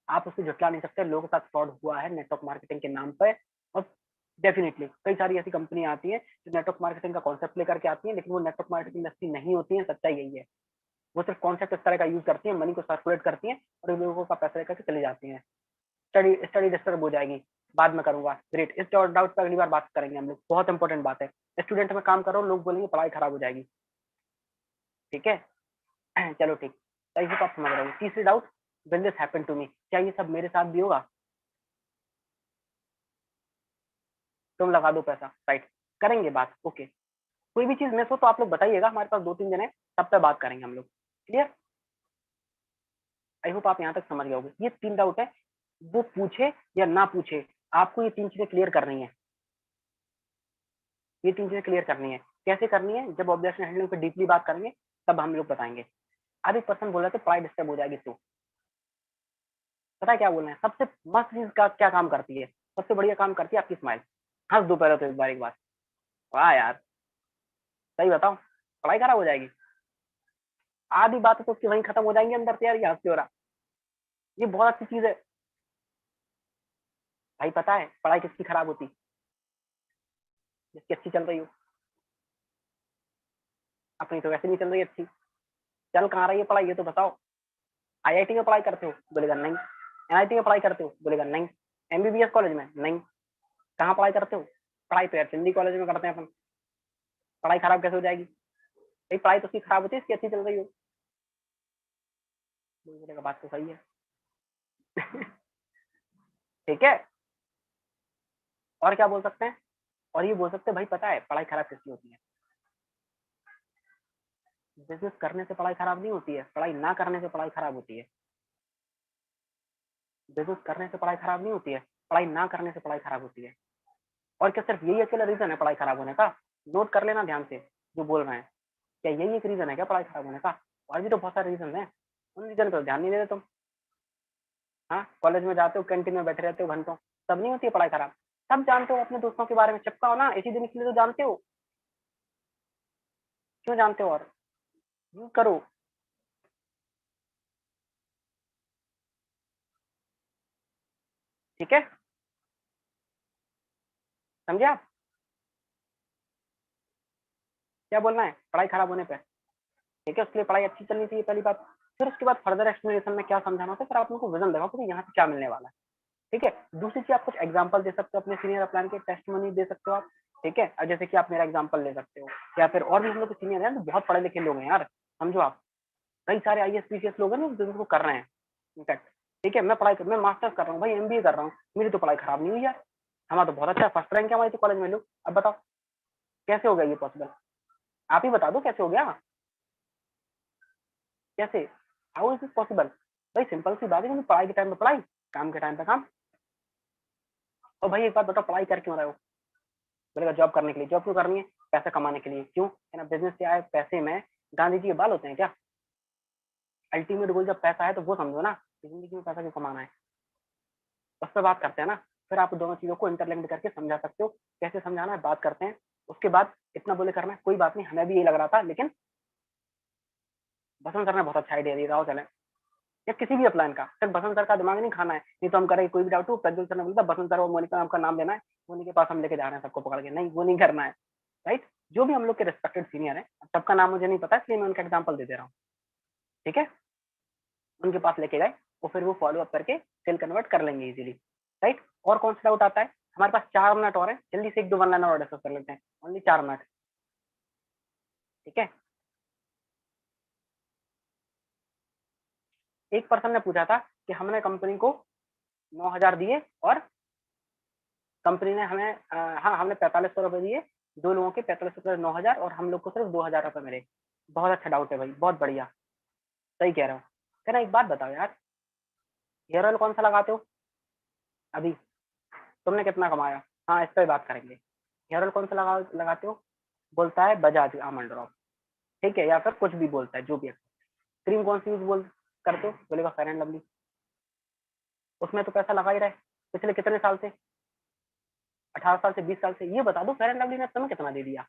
आप उसको झुटला नहीं सकते, लोगों के साथ फ्रॉड हुआ है नेटवर्क मार्केटिंग के नाम पे। और डेफिनेटली कई सारी ऐसी कंपनी आती है जो नेटवर्क मार्केटिंग का कॉन्सेप्ट लेकर के आती है, लेकिन वो नेटवर्क मार्केटिंग इंडस्ट्री नहीं होती है, सच्चाई यही है। वो सिर्फ कॉन्सेप्ट इस तरह का यूज करती है, मनी को सर्कुलेट करती है और लोगों का पैसा लेकर के चली जाती है। स्टडी स्टडी डिस्टर्ब हो जाएगी, बाद में करूंगा, ग्रेट, इस डाउट पर अगली बार बात करेंगे हम लोग, बहुत इंपॉर्टेंट बात है। स्टूडेंट में काम करो, लोग बोलेंगे पढ़ाई खराब हो जाएगी, ठीक है। चलो ठीक, तो इसे तो आप समझ रहे हो। तीसरी doubt, will this happen to me, क्या ये सब मेरे साथ भी होगा। तुम लगा दो पैसा, राइट, करेंगे बात, ओके। कोई भी चीज मिस हो तो आप लोग बताइएगा, हमारे पास 2-3 दिन है, तब तक बात करेंगे हम लोग, क्लियर। आई होप आप यहाँ तक समझ गए होंगे। ये 3 डाउट है, वो पूछे या ना पूछे, आपको ये 3 चीजें क्लियर करनी है। ये 3 चीजें क्लियर करनी है, कैसे करनी है, जब ऑब्जेक्शन हैंडलिंग पे डीपली बात करेंगे तब हम लोग बताएंगे। अब एक पर्सन बोल रहा था पढ़ाई डिस्टर्ब हो जाएगी, तो पता है क्या बोल रहे हैं, सबसे मस्त चीज का क्या काम करती है, सबसे बढ़िया काम करती है आपकी स्माइल। हंस दो पहले तो एक बार। वाह यार, सही बताओ, पढ़ाई खराब हो जाएगी, आधी बात तो उसकी वहीं खत्म हो जाएंगी अंदर से, यार ये हंस हो रहा, ये बहुत अच्छी चीज है। भाई पता है पढ़ाई किसकी खराब होती, जिसकी अच्छी चल रही हो। अपनी तो वैसे नहीं चल रही अच्छी, चल कहाँ रही है पढ़ाई, ये तो बताओ। आईआईटी में पढ़ाई करते हो, बोलेगा नहीं। एनआईटी में पढ़ाई करते हो, बोलेगा नहीं। एमबीबीएस कॉलेज में नहीं। कहाँ पढ़ाई करते हो, पढ़ाई तो यार चंडी कॉलेज में करते हैं अपन, पढ़ाई खराब कैसे हो जाएगी। भाई पढ़ाई तो उसकी खराब होती है, इसकी अच्छी चल रही हो। बोलेगा बात तो सही है। ठीक है, और क्या बोल सकते हैं, और ये बोल सकते हैं भाई पता है पढ़ाई खराब किसकी होती है, बिजनेस करने से पढ़ाई खराब नहीं होती है, पढ़ाई ना करने से पढ़ाई खराब होती है। बिजनेस करने से पढ़ाई खराब नहीं होती है, पढ़ाई ना करने से पढ़ाई खराब होती है। और क्या सिर्फ यही अकेला रीजन है पढ़ाई खराब होने का, नोट कर लेना ध्यान से जो बोल रहे हैं, क्या यही एक रीजन है क्या पढ़ाई खराब होने का, और भी तो बहुत सारे रीजन है, उन रीजन पर ध्यान नहीं देते तुम। हाँ, कॉलेज में जाते हो, कैंटीन में बैठे रहते हो घंटों, तब नहीं होती है पढ़ाई खराब। सब जानते हो, अपने दोस्तों के बारे में चिपका हो ना, इसी दिन के लिए तो जानते हो, क्यों जानते हो, और यूज करो, ठीक है, समझे आप क्या बोलना है पढ़ाई खराब होने पे, ठीक है। उसके लिए पढ़ाई अच्छी चलनी चाहिए पहली बात, फिर उसके बाद फर्दर एक्सप्लेनेशन में क्या समझाना होता है, फिर आप उनको विजन देखो कि यहाँ से क्या मिलने वाला है, ठीक है। दूसरी चीज आप कुछ एग्जांपल दे सकते हो अपने सीनियर अपलाइन के, टेस्टिमोनी दे सकते हो आप, ठीक है। अब जैसे कि आप मेरा एग्जांपल ले सकते हो, या फिर और भी हम लोग के सीनियर हैं तो बहुत पढ़े लिखे लोग हैं यार, समझो आप, कई सारे आईएएस पीसीएस लोग हैं जो इसको कर रहे हैं इनफैक्ट, ठीक है। मैं मास्टर्स कर रहा हूँ भाई, एमबीए कर रहा हूँ, मेरी तो पढ़ाई खराब नहीं हुई यार, हमारा तो बहुत अच्छा फर्स्ट रैंक है हमारी तो कॉलेज में। लोग अब बताओ कैसे हो गया ये पॉसिबल, आप ही बता दो कैसे हो गया, कैसे, हाउ इज दिस पॉसिबल। भाई सिंपल सी बात है, क्योंकि पढ़ाई के टाइम पे पढ़ाई, काम के टाइम पे काम। और भाई एक बात बताओ, पढ़ाई कर क्यों रहे हो, बोलेगा जॉब करने के लिए। जॉब क्यों करनी है, पैसा कमाने के लिए। क्यों, है ना, बिजनेस से आए पैसे में गांधी जी के बाल होते हैं क्या। अल्टीमेट गोल जब पैसा है तो वो समझो ना, जिंदगी में पैसा क्यों कमाना है, उस पर बात करते हैं ना। फिर आप दोनों चीजों को इंटरलिंक करके समझा सकते हो, कैसे समझाना है बात करते हैं। उसके बाद इतना बोले करना है, कोई बात नहीं, हमें भी यही लग रहा था, लेकिन बसंत सर ने बहुत अच्छा आइडिया दिया, चले या किसी भी अपलाइन का, सिर्फ बसंत सर का दिमाग नहीं खाना है, नहीं तो हम करेंगे कोई भी डाउट हो प्रज्वल सर ने बोला बसंत सर और मोनिका नाम का नाम लेना है, मोनी के पास हम लेके जा रहे हैं सबको पकड़ के, नहीं वो नहीं करना है, राइट। जो भी हम लोग के रिस्पेक्टेड सीनियर है, सबका नाम मुझे नहीं पता इसलिए मैं उनका एग्जाम्पल दे दे रहा हूँ, ठीक है। उनके पास लेके गए और फिर वो फॉलो अप करके सेल कन्वर्ट कर लेंगे इजीली, राइट। और कौन सा डाउट आता है, हमारे पास 4 मिनट और है, जल्दी से एक दो वन लाइनर और डिस्कस कर लेते हैं, ओनली 4 मिनट, ठीक है। एक पर्सन ने पूछा था कि हमने कंपनी को 9,000 दिए और कंपनी ने हमें हाँ हमने 4500 रुपए दिए, दो लोगों के 4500 9,000 और हम लोग को सिर्फ 2,000 रुपए मिले। बहुत अच्छा डाउट है भाई, बहुत बढ़िया, सही कह रहे हो। कहना एक बात बताओ यार, हेयर ऑयल कौन सा लगाते हो अभी, तुमने कितना कमाया, हाँ इस पर बात करेंगे। हेयर ऑयल कौन सा लगाते हो, बोलता है बजाज आमंड ड्रॉप, ठीक है, या फिर कुछ भी बोलता है जो भी है। क्रीम कौन सी यूज करते हो, बोलेगा फेयर एंड लवली, उसमें तो पैसा लगा ही रहे पिछले कितने साल से, 18 साल से 20 साल से। ये बता दो फेयर एंड लवली ने तुम्हें कितना दे दिया,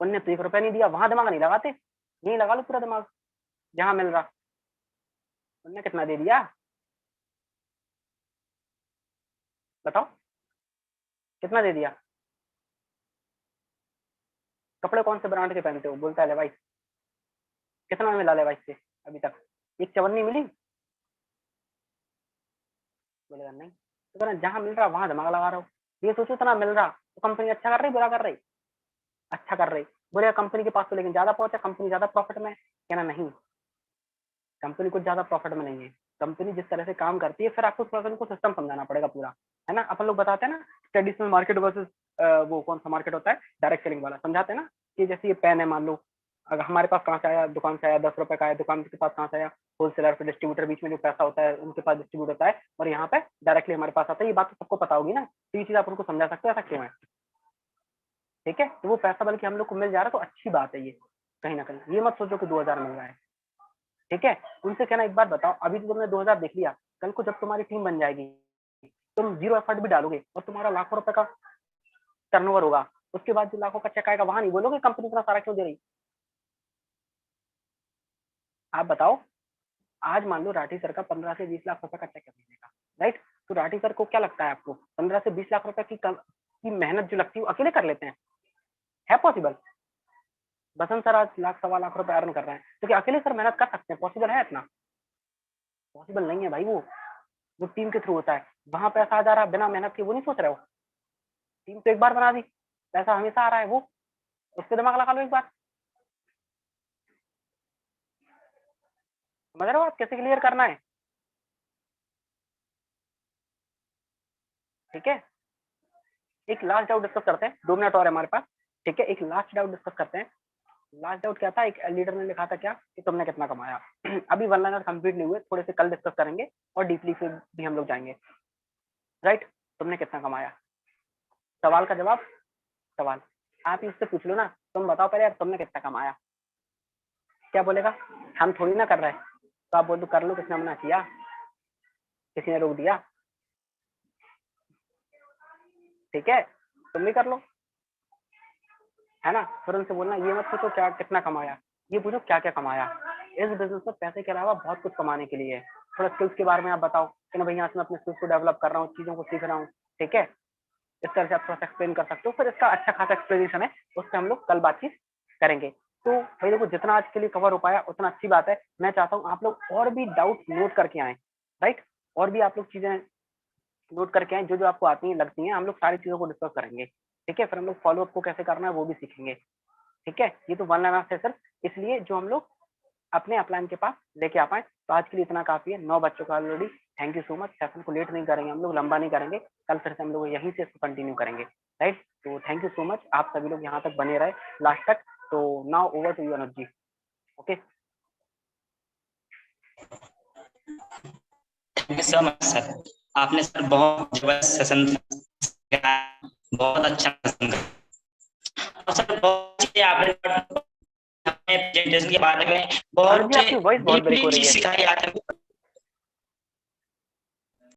उनने तो 1 रुपया नहीं दिया, वहां दिमाग नहीं लगाते, यही लगा लो पूरा दिमाग जहां मिल रहा, उनने कितना दे दिया बताओ, कितना दे दिया। कपड़े कौन से ब्रांड के पहनते हो, बोलता है लेवाइस, कितना मिला लेवाइस से अभी तक, एक चवन्नी मिली, बोलेगा नहीं। तो कहना जहां मिल रहा वहां दिमाग लगा रहा हो, ये सोचो इतना मिल रहा तो कंपनी अच्छा कर रही बुरा कर रही, अच्छा कर रही, बोलेगा कंपनी के पास तो लेकिन ज्यादा पहुंचा, कंपनी ज्यादा प्रॉफिट में, कहना नहीं, कंपनी कुछ ज्यादा प्रॉफिट में नहीं है, कंपनी जिस तरह से काम करती है, फिर आपको थोड़ा सा उनको सिस्टम समझाना पड़ेगा पूरा, है ना। अपन लोग बताते हैं ना ट्रेडिशनल मार्केट वर्सेस वो कौन सा मार्केट होता है, डायरेक्ट सेलिंग वाला, समझाते हैं ना कि जैसे ये पेन है, मान लो अगर हमारे पास कहाँ से आया, दुकान से आया, 10 रुपए का आया, दुकान के पास कहाँ से आया, होलसेलर फिर डिस्ट्रीब्यूटर, बीच में जो पैसा होता है उनके पास डिस्ट्रीब्यूट होता है, और यहाँ पे डायरेक्टली हमारे पास आता है। ये बात तो सबको पता होगी ना, तो ये चीज आप उनको समझा सकते हो ऐसा क्यों है, ठीक है। तो वो पैसा बल्कि हम लोग को मिल जा रहा है तो अच्छी बात है ये, कहीं ना कहीं ये मत सोचो कि 2,000 मिल रहा है, ठीक है। उनसे कहना एक बात बताओ, अभी तो तुमने 2,000 देख लिया, कल को जब तुम्हारी टीम बन जाएगी, तुम जीरो एफर्ट भी डालोगे और तुम्हारा लाखों रुपए का टर्नओवर होगा, उसके बाद जो लाखों का चेक आएगा वहां नहीं बोलोगे कंपनी इतना सारा क्यों दे रही। आप बताओ, आज मान लो राठी सर का 15 से 20 लाख रुपए का चेक है महीने का, राइट। तो राठी सर को क्या लगता है आपको 15 से 20 लाख रुपए की मेहनत जो लगती है वो अकेले कर लेते हैं, है पॉसिबल। बसंत सर आज लाख सवा लाख रुपए अर्न कर रहे हैं, तो क्या अकेले सर मेहनत कर सकते हैं, पॉसिबल है इतना, पॉसिबल नहीं है भाई। वो टीम के थ्रू होता है, वहां पैसा आ जा रहा है बिना मेहनत के, वो नहीं सोच रहे हो, टीम तो एक बार बना दी, पैसा हमेशा आ रहा है, वो उस पर दिमाग लगा लो एक बार, समझ रहे हो आप कैसे क्लियर करना है, ठीक है। एक लास्ट डाउट डिस्कस करते हैं, 2 मिनट और है हमारे पास, ठीक है। एक लास्ट डाउट डिस्कस करते हैं। लास्ट डाउट क्या था, एक लीडर ने लिखा था क्या कि तुमने कितना कमाया अभी वन लाइनर कंप्लीट नहीं हुए, थोड़े से कल डिस्कस करेंगे और डीपली फिर भी हम लोग जाएंगे, राइट। तुमने कितना कमाया, सवाल का जवाब, सवाल आप ही उससे पूछ लो ना, तुम बताओ पहले यार तुमने कितना कमाया, क्या बोलेगा, हम थोड़ी ना कर रहे हैं, तो आप बोल दो कर लो, किसने मना किया, किसी ने रोक दिया, ठीक है, तुम भी कर लो, है ना। फिर उनसे बोलना ये मत पूछो क्या कितना कमाया, ये पूछो क्या क्या कमाया। इस बिजनेस में पैसे के अलावा बहुत कुछ कमाने के लिए है, थोड़ा स्किल्स के बारे में आप बताओ कि ना भैया मैं अपने स्किल्स को डेवलप कर रहा हूँ, चीजों को सीख रहा हूँ, ठीक है। इस तरह से आप थोड़ा सा एक्सप्लेन कर सकते हो, फिर इसका अच्छा खासा एक्सप्लेनेशन है, उस पर हम लोग कल बातचीत करेंगे। तो भाई देखो जितना आज के लिए कवर हो पाया उतना अच्छी बात है, मैं चाहता हूँ आप लोग और भी डाउट नोट करके आए, राइट। और भी आप लोग चीजें नोट करके आए जो जो आपको आती हैं लगती हैं, हम लोग सारी चीजों को डिस्कस करेंगे, ठीक है। फिर हम लोग फॉलो अप को कैसे करना है वो भी सीखेंगे, ठीक है। ये तो वन लाइन ऑफ सेशन, इसलिए जो हम लोग अपने अपलाइन के पास लेके आ पाए। तो आज के लिए इतना काफी है, 9 बज चुका है already. Thank you so much. Session को लेट नहीं करेंगे हम लोग, लंबा नहीं करेंगे, कल फिर से हम लोग यहीं से इसको कंटिन्यू करेंगे, राइट। तो थैंक यू सो मच, आप सभी लोग यहाँ तक बने रहे लास्ट तक। तो now over to you Anuj ji. Okay, thank you so much sir, आपने सर बहुत जबरदस्त सेशन, बहुत अच्छा सेशन और सर बहुत चीजें आपने प्रेजेंटेशन के बारे में अनुज बहुत जी आपकी वॉइस बहुत ब्रेक हो डीपली रही चीज है। सिखाई आपने।